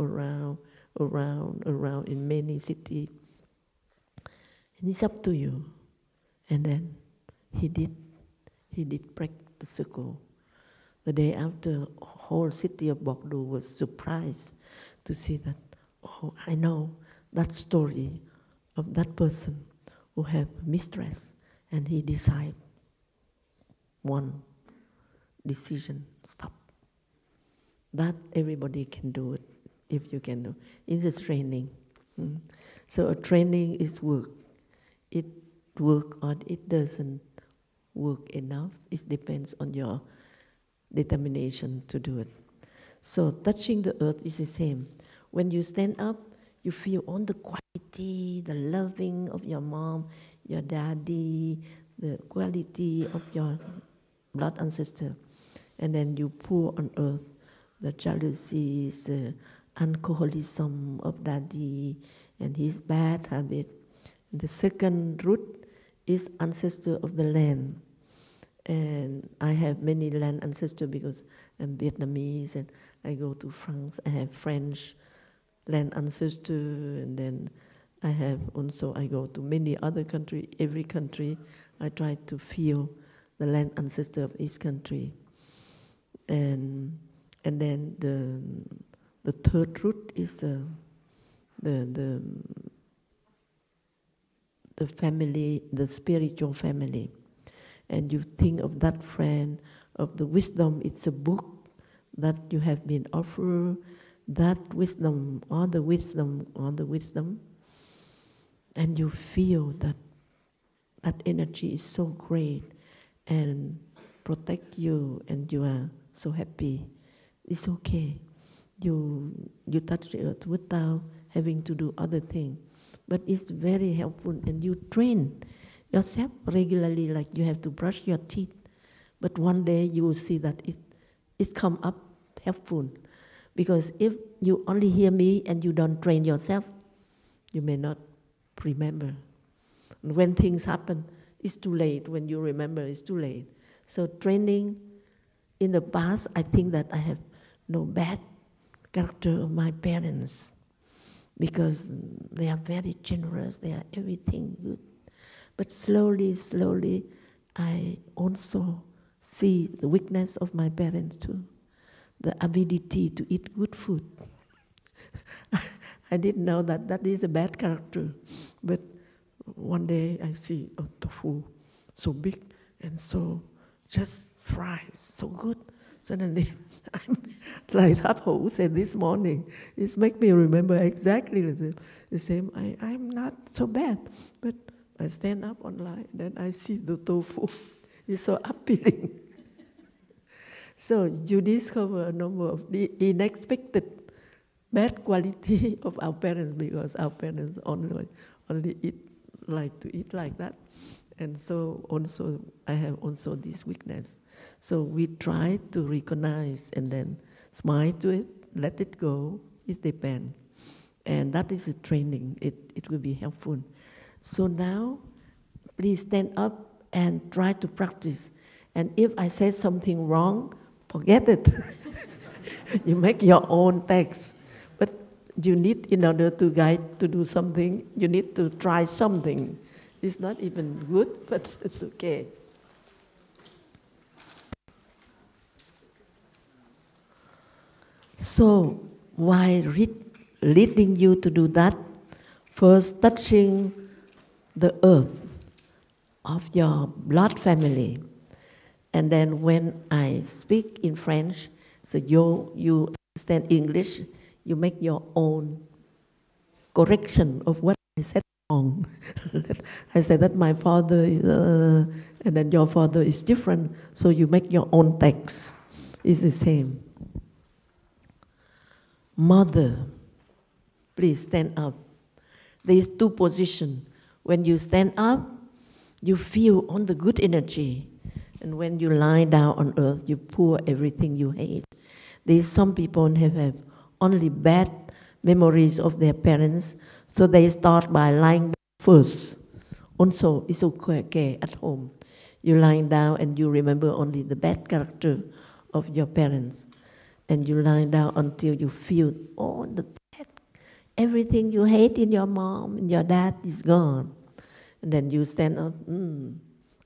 around in many cities. And it's up to you. And then he did break the circle. The day after, whole city of Bordeaux was surprised to see that, oh, I know that story of that person who have mistress, and he decide one decision, stop. That everybody can do it, if you can do. It's a training. So a training is work. It work or it doesn't work enough. It depends on your determination to do it. So touching the earth is the same. When you stand up, you feel all the quality, the loving of your mom, your daddy, the quality of your blood ancestor. And then you pour on earth the jealousies, the alcoholism of daddy, and his bad habit. And the second root is ancestor of the land. And I have many land ancestors because I'm Vietnamese, and I go to France, I have French land ancestor, and then I go to many other countries. Every country, I try to feel the land ancestor of each country. And then the third root is the family, the spiritual family. And you think of that friend, of the wisdom. It's a book that you have been offered, that wisdom, all the wisdom, and you feel that energy is so great and protect you, and you are so happy. It's okay. You touch the earth without having to do other things. But it's very helpful, and you train yourself regularly, like you have to brush your teeth. But one day you will see that it come up helpful. Because if you only hear me and you don't train yourself, you may not remember. And when things happen, it's too late. When you remember, it's too late. So training, in the past, I think that I have no bad character of my parents, because they are very generous, they are everything good. But slowly, I also see the weakness of my parents too. The ability to eat good food. I didn't know that is a bad character. But one day I see a tofu so big and so just fried, so good. Suddenly, I'm like Hameau said this morning, it makes me remember exactly the same. I'm not so bad, but I stand up online, then I see the tofu. It's so appealing. So you discover a number of the unexpected bad quality of our parents, because our parents only like to eat like that. And so also I have also this weakness. So we try to recognize and then smile to it, let it go. It depends. And that is a training. It will be helpful. So now, please stand up and try to practice. And if I said something wrong, forget it. You make your own text. But you need, in order to guide to do something, you need to try something. It's not even good, but it's okay. So, while leading you to do that, first touching the earth of your blood family. And then when I speak in French, so you understand English, you make your own correction of what I said wrong. I said that my father is, and then your father is different, so you make your own text. It's the same. Mother, please stand up. There is two positions. When you stand up, you feel on the good energy. And when you lie down on earth, you pour everything you hate. There is some people who have only bad memories of their parents, so they start by lying down first. Also, it's okay at home. You're lying down and you remember only the bad character of your parents. And you lie down until you feel all the bad, everything you hate in your mom and your dad is gone. And then you stand up,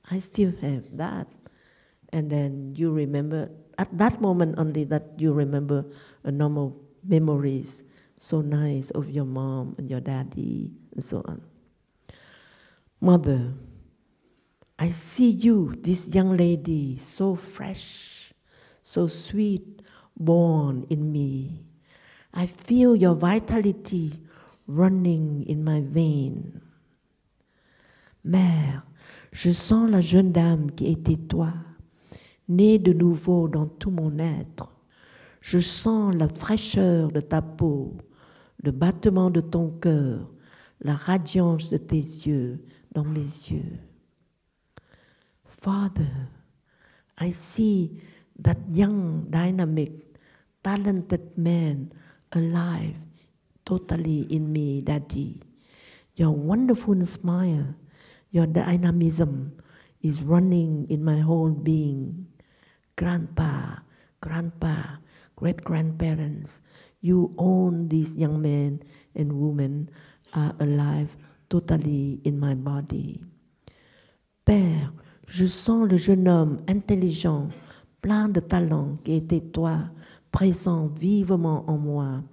I still have that. And then you remember, at that moment only, that you remember a normal memories, so nice, of your mom and your daddy, and so on. Mother, I see you, this young lady, so fresh, so sweet, born in me. I feel your vitality running in my veins. Mère, je sens la jeune dame qui était toi, née de nouveau dans tout mon être. Je sens la fraîcheur de ta peau, le battement de ton cœur, la radiance de tes yeux dans mes yeux. Father, I see that young, dynamic, talented man alive totally in me, Daddy. Your wonderful smile, your dynamism is running in my whole being. Grandpa, great-grandparents, You own these young men and women are alive totally in my body. Père, je sens le jeune homme intelligent, plein de talent qui était toi, présent vivement en moi.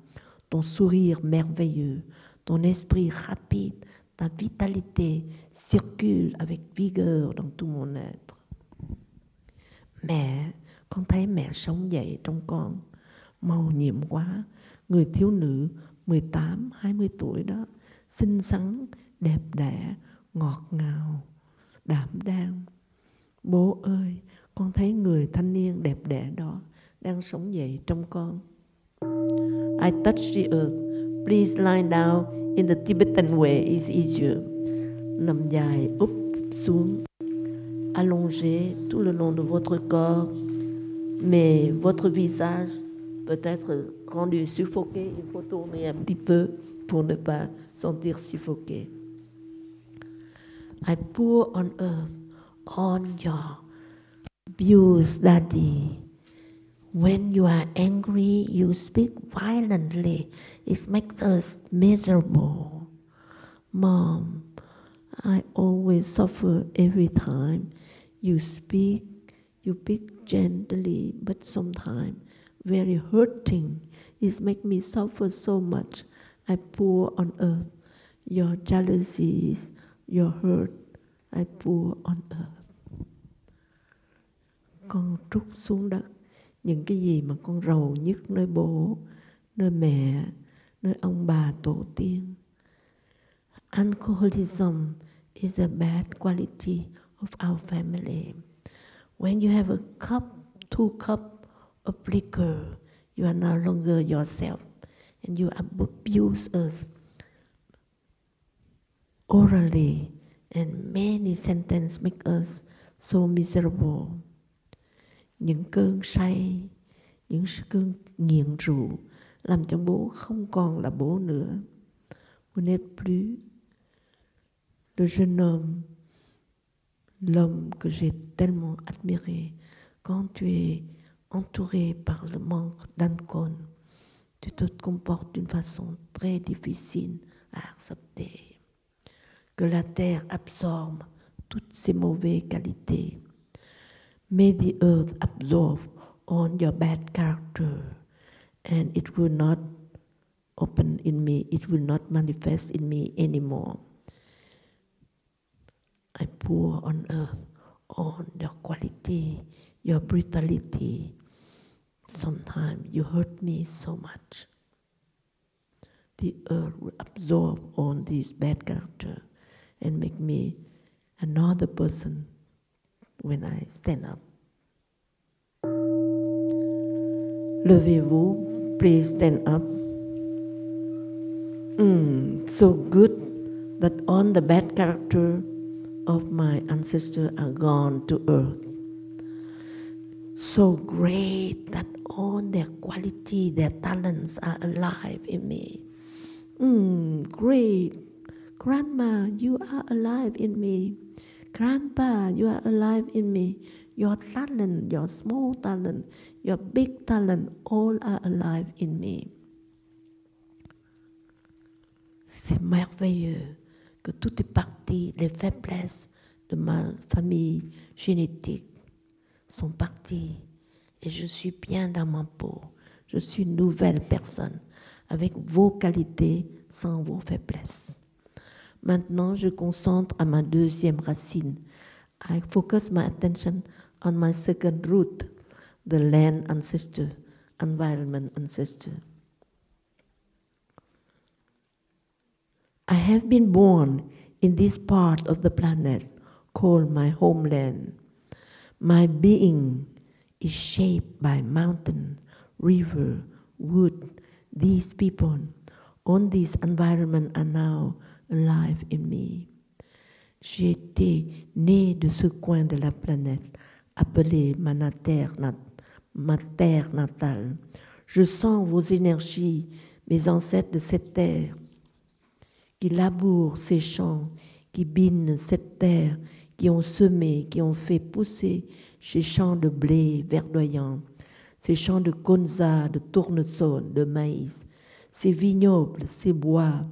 Ton sourire merveilleux, ton esprit rapide, ta vitalité circule avec vigueur dans tout mon être. Mẹ, con thấy mẹ sống dậy trong con, màu nhiệm quá, người thiếu nữ 18, 20 tuổi đó, xinh xắn, đẹp đẽ, ngọt ngào, đảm đang. Bố ơi, con thấy người thanh niên đẹp đẽ đó đang sống dậy trong con. I touch the earth. Please lie down in the Tibetan way, is easier. Nằm dài, úp xuống, allongé tout le long de votre corps, mais votre visage peut être rendu suffoqué. Il faut tourner un petit peu pour ne pas sentir suffoqué. I pour on earth, on your views, Daddy. When you are angry, you speak violently. It makes us miserable. Mom, I always suffer every time you speak. You speak gently, but sometimes very hurting. It makes me suffer so much. I pour on earth your jealousies, your hurt. I pour on earth. Con trút xuống đất những cái gì mà con rầu nhất nơi bố, nơi mẹ, nơi ông bà tổ tiên. Alcoholism is a bad quality of our family. When you have a cup, 2 cups of liquor, you are no longer yourself and you abuse us orally, and many sentences make us so miserable. Những cơn say, những cơn nghiện rượu làm cho bố không còn là bố nữa. Vous n'êtes plus le jeune homme, l'homme que j'ai tellement admiré. Quand tu es entouré par le manque d'alcool, tu te comportes d'une façon très difficile à accepter. Que la terre absorbe toutes ces mauvaises qualités. May the earth absorb all your bad character, and it will not open in me, it will not manifest in me anymore. I pour on earth all your quality, your brutality. Sometimes you hurt me so much. The earth will absorb all this bad character and make me another person when I stand up. Levez-vous, please stand up. So good that all the bad character of my ancestors are gone to earth. So great that all their quality, their talents are alive in me. Great. Grandma, you are alive in me. Grandpa, you are alive in me. Your talent, your small talent, your big talent, all are alive in me. C'est merveilleux que toutes les parties, les faiblesses de ma famille génétique sont parties et je suis bien dans ma peau. Je suis une nouvelle personne avec vos qualités sans vos faiblesses. Maintenant, je concentre à ma deuxième racine. I focus my attention on my second root, the land ancestor, environment ancestor. I have been born in this part of the planet called my homeland. My being is shaped by mountain, river, wood. These people on this environment are now alive in me. J'ai été né de ce coin de la planète, appelé ma terre natale. Je sens vos énergies, mes ancêtres de cette terre, qui labourent ces champs, qui binent cette terre, qui ont semé, qui ont fait pousser ces champs de blé verdoyants. ces champs de colza, de tournesol, de maïs, ces vignobles, ces bois.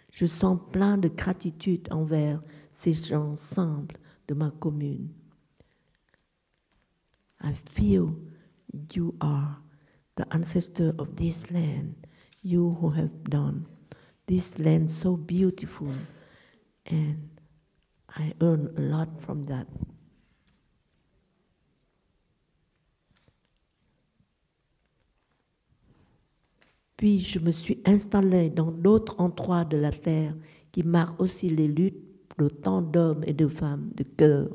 Je sens plein de gratitude envers ces gens simples de ma commune. I feel you are the ancestor of this land, you who have done this land so beautiful, and I earn a lot from that. Puis je me suis installée dans d'autres endroits de la terre qui marquent aussi les luttes de tant d'hommes et de femmes de cœur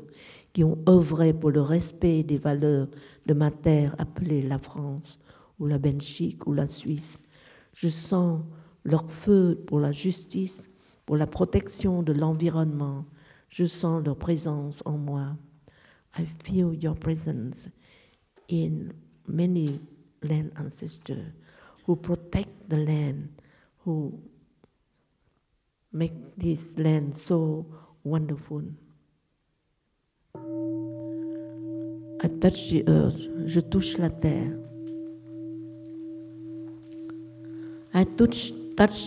qui ont œuvré pour le respect des valeurs de ma terre appelée la France ou la Belgique ou la Suisse. Je sens leur feu pour la justice, pour la protection de l'environnement. Je sens leur présence en moi. I feel your presence in many land ancestors who protect the land, who make this land so wonderful. I touch the earth. Je touche la terre. I touch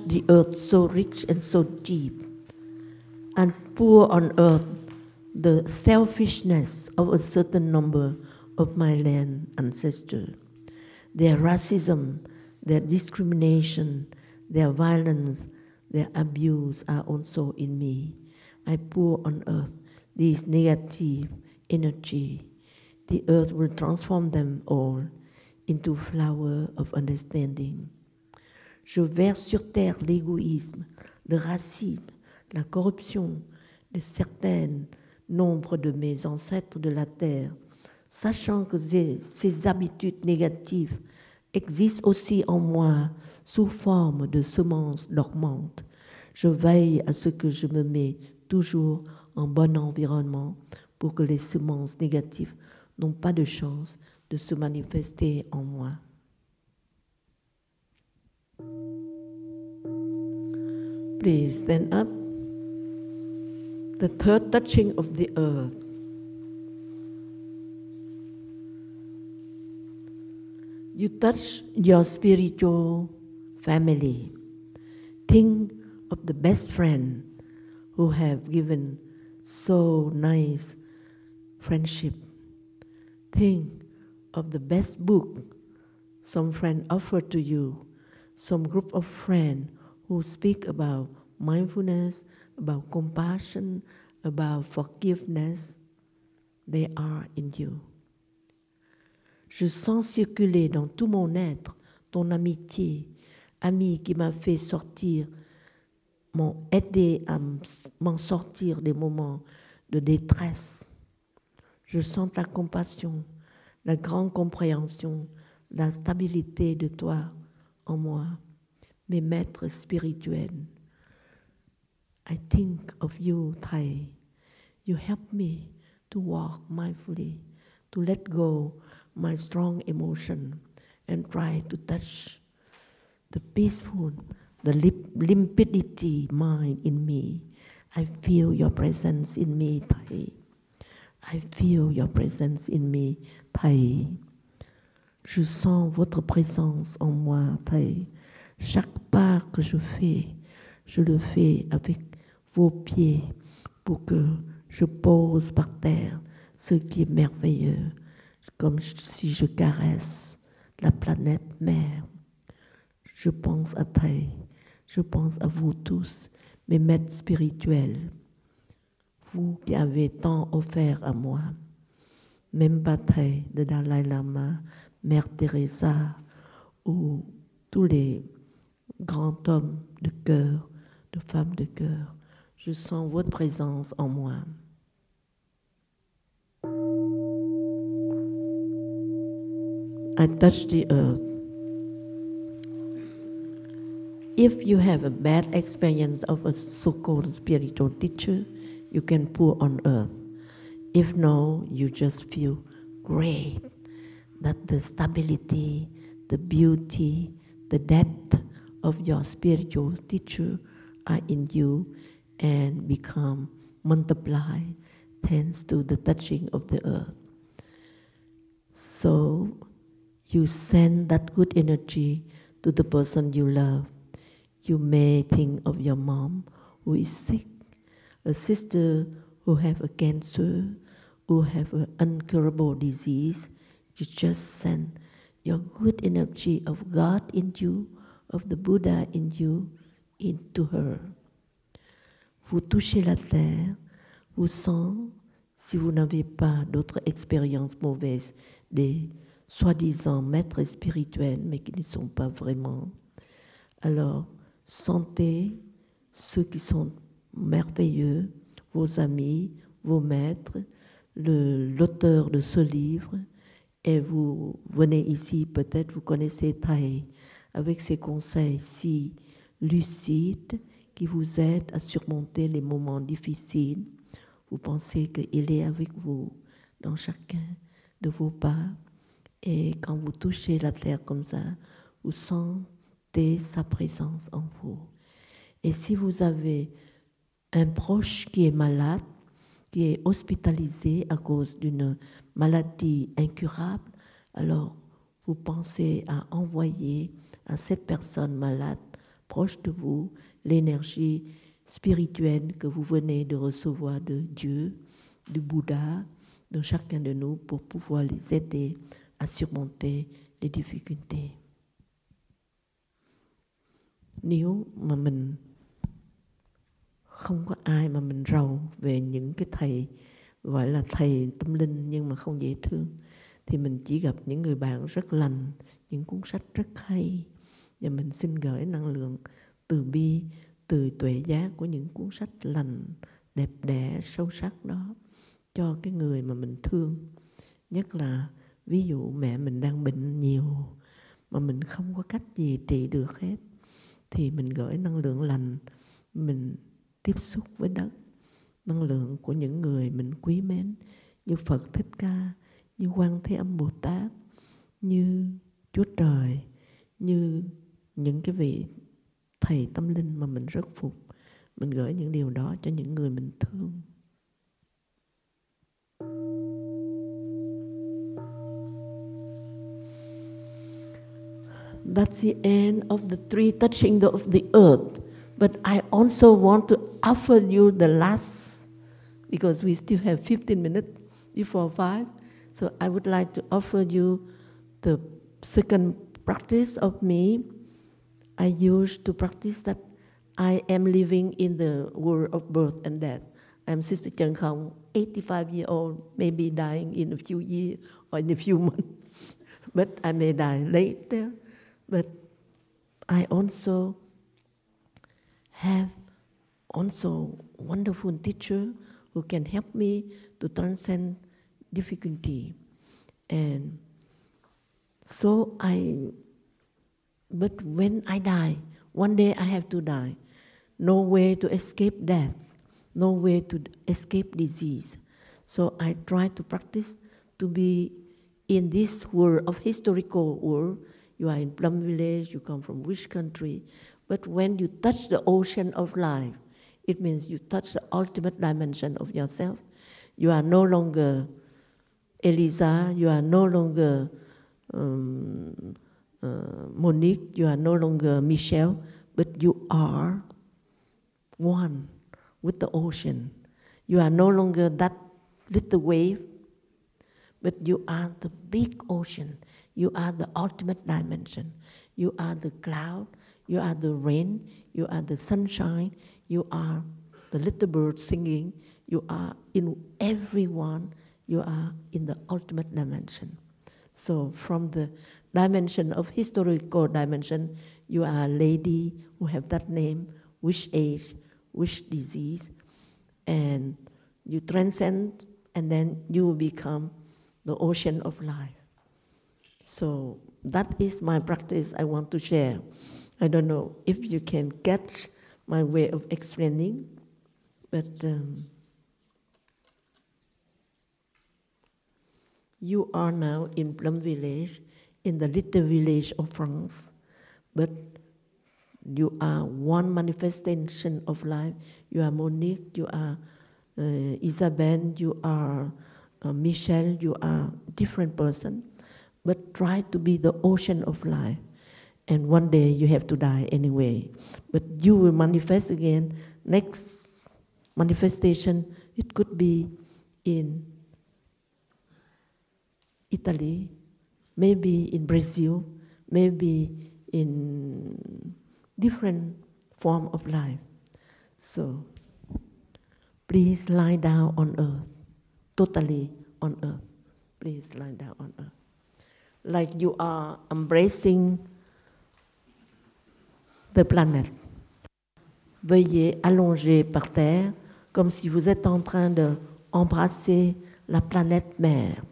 the earth so rich and so deep, and pour on earth the selfishness of a certain number of my land ancestors, their racism, their discrimination, their violence, their abuse are also in me. I pour on earth this negative energy. The earth will transform them all into flower of understanding. Je verse sur terre l'égoïsme, le racisme, la corruption de certains nombres de mes ancêtres de la terre, sachant que ces habitudes négatives existent aussi en moi sous forme de semences dormantes. Je veille à ce que je me mets toujours en bon environnement pour que les semences négatives n'ont pas de chance de se manifester en moi. Please stand up. The third touching of the earth. You touch your spiritual family. Think of the best friend who have given so nice friendship. Think of the best book some friend offered to you, some group of friends who speak about mindfulness, about compassion, about forgiveness. They are in you. Je sens circuler dans tout mon être ton amitié, ami qui m'a fait sortir, m'ont aidé à m'en sortir des moments de détresse. Je sens ta compassion, la grande compréhension, la stabilité de toi en moi, mes maîtres spirituels. I think of you, Thai. You help me to walk mindfully, to let go my strong emotion and try to touch the peaceful, the limpidity mind in me. I feel your presence in me, Thai. I feel your presence in me, Thai. Je sens votre présence en moi, Thai. Chaque pas que je le fais avec vos pieds pour que je pose par terre ce qui est merveilleux, comme si je caresse la planète mère. Je pense à Thai, je pense à vous tous, mes maîtres spirituels, vous qui avez tant offert à moi, même Thai de Dalai Lama, Mère Teresa ou tous les grands hommes de cœur, de femmes de cœur. Je sens votre présence en moi. I touch the earth. If you have a bad experience of a so-called spiritual teacher, you can pour on earth. If no, you just feel great that the stability, the beauty, the depth of your spiritual teacher are in you and become multiplied thanks to the touching of the earth. So you send that good energy to the person you love. You may think of your mom who is sick, a sister who have a cancer, who have an incurable disease. You just send your good energy of God in you, of the Buddha in you, into her. Vous touchez la terre, vous sentez, si vous n'avez pas d'autres expériences mauvaises, des soi-disant maîtres spirituels, mais qui ne sont pas vraiment, alors sentez ceux qui sont merveilleux, vos amis, vos maîtres, l'auteur de ce livre, et vous venez ici, peut-être vous connaissez Terre, avec ses conseils si lucides qui vous aident à surmonter les moments difficiles. Vous pensez qu'il est avec vous dans chacun de vos pas, et quand vous touchez la terre comme ça, vous sentez sa présence en vous. Et si vous avez un proche qui est malade, qui est hospitalisé à cause d'une maladie incurable, alors vous pensez à envoyer à cette personne malade, proche de vous, l'énergie spirituelle que vous venez de recevoir de Dieu, du Bouddha, de chacun de nous pour pouvoir les aider à surmonter les difficultés. Nếu mà mình không có ai mà mình rầu về những cái thầy gọi là thầy tâm linh nhưng mà không dễ thương, thì mình chỉ gặp những người bạn rất lành, những cuốn sách rất hay, và mình xin gửi năng lượng từ bi, từ tuệ giác của những cuốn sách lành, đẹp đẽ, sâu sắc đó cho cái người mà mình thương. Nhất là ví dụ mẹ mình đang bệnh nhiều mà mình không có cách gì trị được hết, thì mình gửi năng lượng lành, mình tiếp xúc với đất, năng lượng của những người mình quý mến như Phật Thích Ca, như Quan Thế Âm Bồ Tát, như Chúa Trời, như những cái vị thầy tâm linh mà mình rất phục. Mình gửi những điều đó cho những người mình thương. That's the end of the three touching of the earth. But I also want to offer you the last, because we still have 15 minutes before 5. So I would like to offer you the second practice of me. I used to practice that I am living in the world of birth and death. I'm Sister Chân Không, 85 years old, maybe dying in a few years or in a few months. But I may die later. But I also have wonderful teacher who can help me to transcend difficulty. And so but when I die, one day I have to die. No way to escape death, no way to escape disease. So I try to practice to be in this world of historical world. You are in Plum Village, you come from which country, but when you touch the ocean of life, it means you touch the ultimate dimension of yourself. You are no longer Elisa, you are no longer Monique, you are no longer Michelle, but you are one with the ocean. You are no longer that little wave, but you are the big ocean. You are the ultimate dimension. You are the cloud, you are the rain, you are the sunshine, you are the little bird singing, you are in everyone, you are in the ultimate dimension. So from the dimension of historical dimension, you are a lady who have that name, which age, which disease, and you transcend, and then you will become the ocean of life. So that is my practice I want to share. I don't know if you can catch my way of explaining, but you are now in Plum Village, in the little village of France, but you are one manifestation of life. You are Monique, you are Isabelle, you are Michelle, you are different person. but try to be the ocean of life. And one day you have to die anyway. But you will manifest again. Next manifestation, it could be in Italy, maybe in Brazil, maybe in different form of life. So please lie down on earth, totally on earth. Please lie down on earth. Like you are embracing the planet. Veuillez allonger par terre comme si vous êtes en train d'embrasser la planète mère.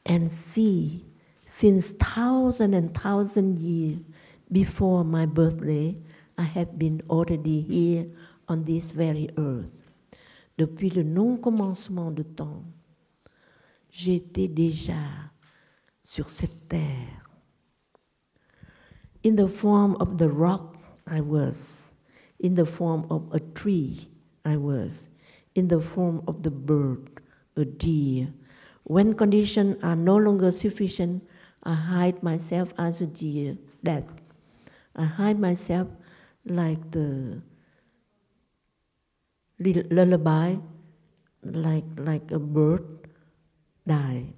And see, since thousands and thousands years before my birthday, I have been already here on this very earth. Depuis le non-commencement de temps, j'étais déjà sur cette terre. In the form of the rock, I was. In the form of a tree, I was. In the form of the bird, a deer. When conditions are no longer sufficient, I hide myself as a deer. That I hide myself like the lullaby, like a bird die,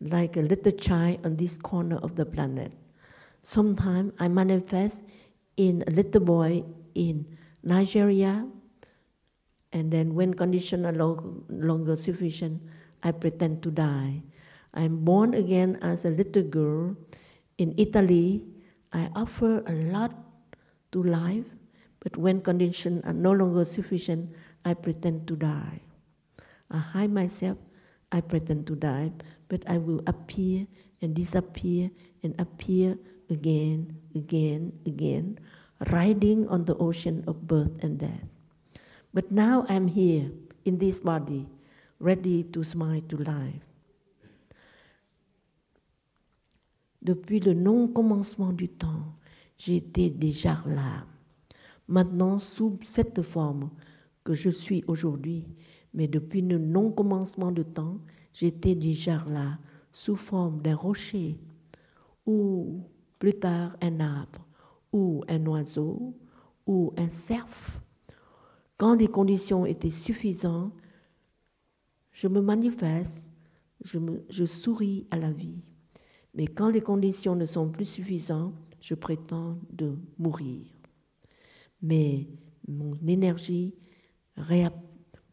like a little child on this corner of the planet. Sometimes I manifest in a little boy in Nigeria, and then when conditions are no longer sufficient, I pretend to die. I'm born again as a little girl in Italy. I offer a lot to life, but when conditions are no longer sufficient, I pretend to die. I hide myself, I pretend to die, but I will appear and disappear and appear again, again, again, riding on the ocean of birth and death. But now I'm here in this body, ready to smile to life. Depuis le non-commencement du temps, j'étais déjà là. Maintenant, sous cette forme que je suis aujourd'hui, mais depuis le non-commencement du temps, j'étais déjà là, sous forme d'un rocher, ou plus tard un arbre, ou un oiseau, ou un cerf. Quand les conditions étaient suffisantes, je me manifeste, je souris à la vie. Mais quand les conditions ne sont plus suffisantes, je prétends de mourir. Mais mon énergie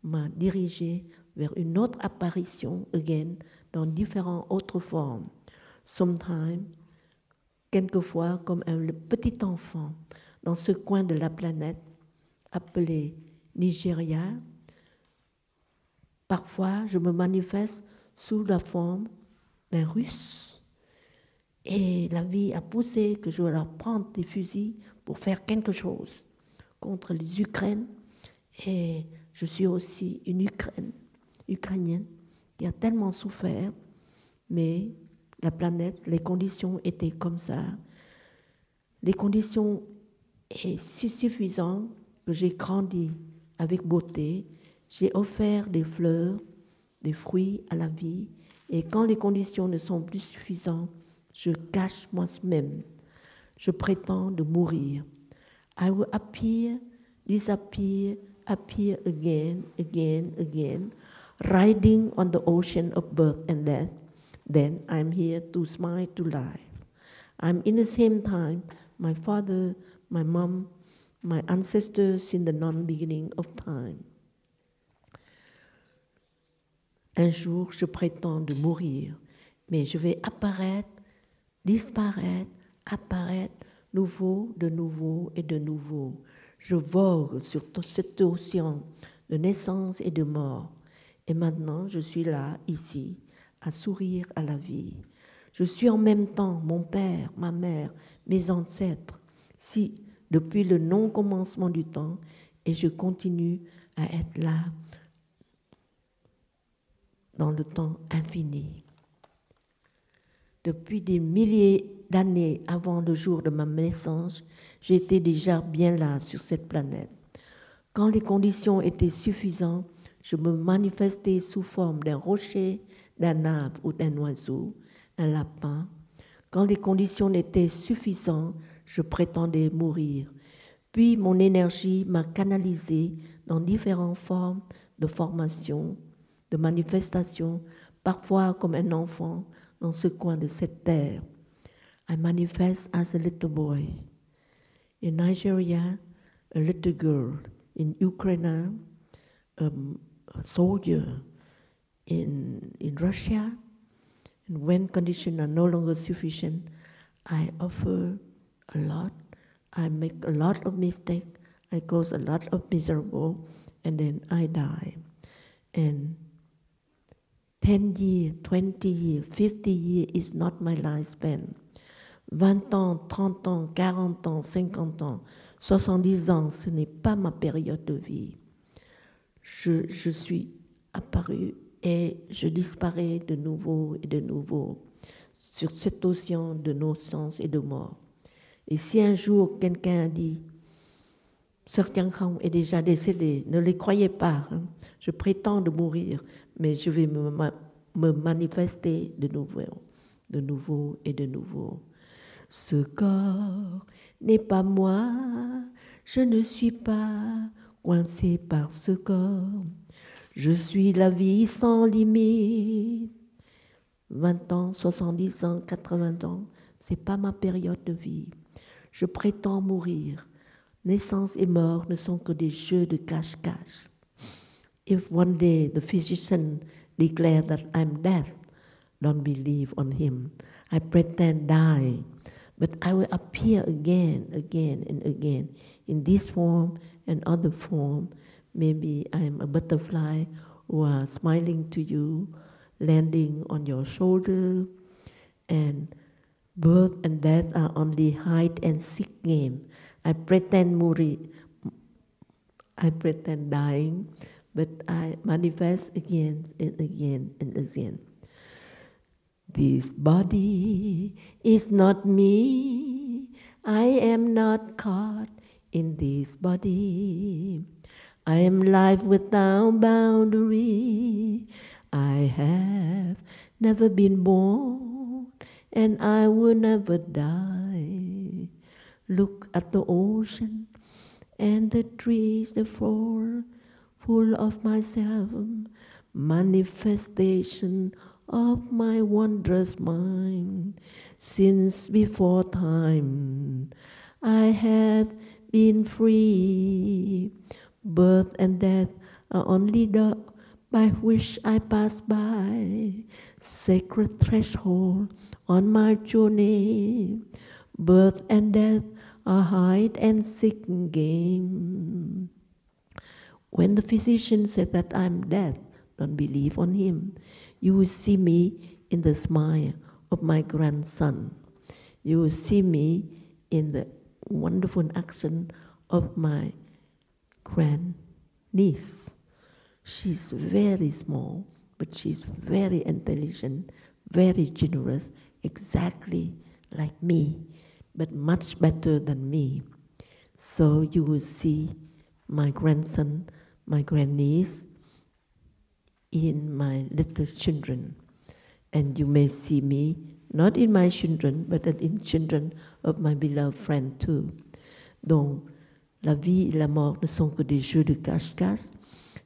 m'a dirigé vers une autre apparition, again, dans différentes autres formes. Sometimes, quelquefois, comme un petit enfant, dans ce coin de la planète, appelé Nigeria. Parfois, je me manifeste sous la forme d'un Russe. Et la vie a poussé que je leur prenne des fusils pour faire quelque chose contre les Ukrainiens. Et je suis aussi une Ukrainienne qui a tellement souffert, mais la planète, les conditions étaient comme ça. Les conditions étaient suffisantes que j'ai grandi avec beauté. J'ai offert des fleurs, des fruits à la vie. Et quand les conditions ne sont plus suffisantes, je cache moi-même. Je prétends de mourir. I will appear, disappear, appear again, again, again, riding on the ocean of birth and death. Then I'm here to smile to life. I'm in the same time my father, my mom, my ancestors in the non-beginning of time. Un jour, je prétends de mourir, mais je vais apparaître, disparaître, apparaître, nouveau, de nouveau et de nouveau. Je vogue sur cet océan de naissance et de mort. Et maintenant, je suis là, ici, à sourire à la vie. Je suis en même temps mon père, ma mère, mes ancêtres, si depuis le non-commencement du temps, et je continue à être là dans le temps infini. Depuis des milliers d'années avant le jour de ma naissance, j'étais déjà bien là sur cette planète. Quand les conditions étaient suffisantes, je me manifestais sous forme d'un rocher, d'un arbre ou d'un oiseau, un lapin. Quand les conditions n'étaient suffisantes, je prétendais mourir. Puis mon énergie m'a canalisé dans différentes formes de formation, de manifestation, parfois comme un enfant dans ce coin de cette terre. I manifest as a little boy. In Nigeria, a little girl. In Ukraine, a soldier. In Russia, and when conditions are no longer sufficient, I offer a lot. I make a lot of mistakes. I cause a lot of miserable, and then I die. And 10 years, 20 years, 50 years is not my lifespan. 20 ans, 30 ans, 40 ans, 50 ans, 70 ans, ce n'est pas ma période de vie. Je suis apparu et je disparais de nouveau et de nouveau sur cet océan de naissance et de mort. Et si un jour quelqu'un dit « Sœur Chân Không est déjà décédée », ne les croyez pas, hein. Je prétends de mourir, mais je vais me manifester de nouveau et de nouveau. Ce corps n'est pas moi, je ne suis pas coincé par ce corps. Je suis la vie sans limite. 20 ans, 70 ans, 80 ans, ce n'est pas ma période de vie. Je prétends mourir. Naissance et mort ne sont que des jeux de cache-cache. If one day the physician declares that I'm dead, don't believe on him. I pretend die, but I will appear again and again in this form and other form. Maybe I'm a butterfly who are smiling to you, landing on your shoulder, and birth and death are only hide and seek game. I pretend dying, but I manifest again and again and again. This body is not me. I am not caught in this body. I am life without boundary. I have never been born, and I will never die. Look at the ocean and the trees, the fall, full of myself, manifestation of my wondrous mind. Since before time, I have been free. Birth and death are only the by which I pass by. Sacred threshold on my journey. Birth and death are hide and seek game. When the physician said that I'm dead, don't believe on him. You will see me in the smile of my grandson. You will see me in the wonderful action of my grandniece. She's very small, but she's very intelligent, very generous, exactly like me, but much better than me. So you will see my grandson, my grandniece in my little children. And you may see me, not in my children, but in children of my beloved friend too. Donc, la vie et la mort ne sont que des jeux de cache-cache.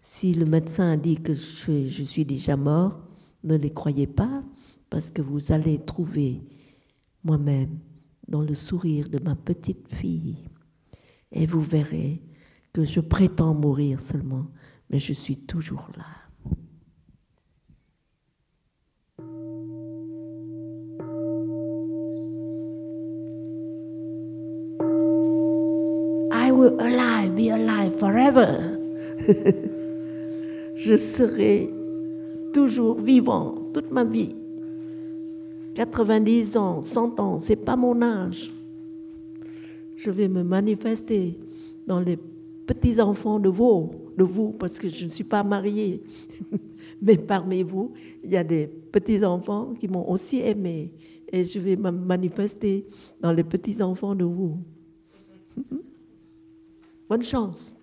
Si le médecin dit que je suis déjà mort, ne les croyez pas, parce que vous allez trouver moi-même dans le sourire de ma petite fille. Et vous verrez que je prétends mourir seulement, mais je suis toujours là. I will be alive forever. Je serai toujours vivant toute ma vie. 90 ans, 100 ans, c'est pas mon âge. Je vais me manifester dans les petits-enfants de vous, parce que je ne suis pas mariée. Mais parmi vous, il y a des petits-enfants qui m'ont aussi aimé. Et je vais me manifester dans les petits-enfants de vous. Bonne chance.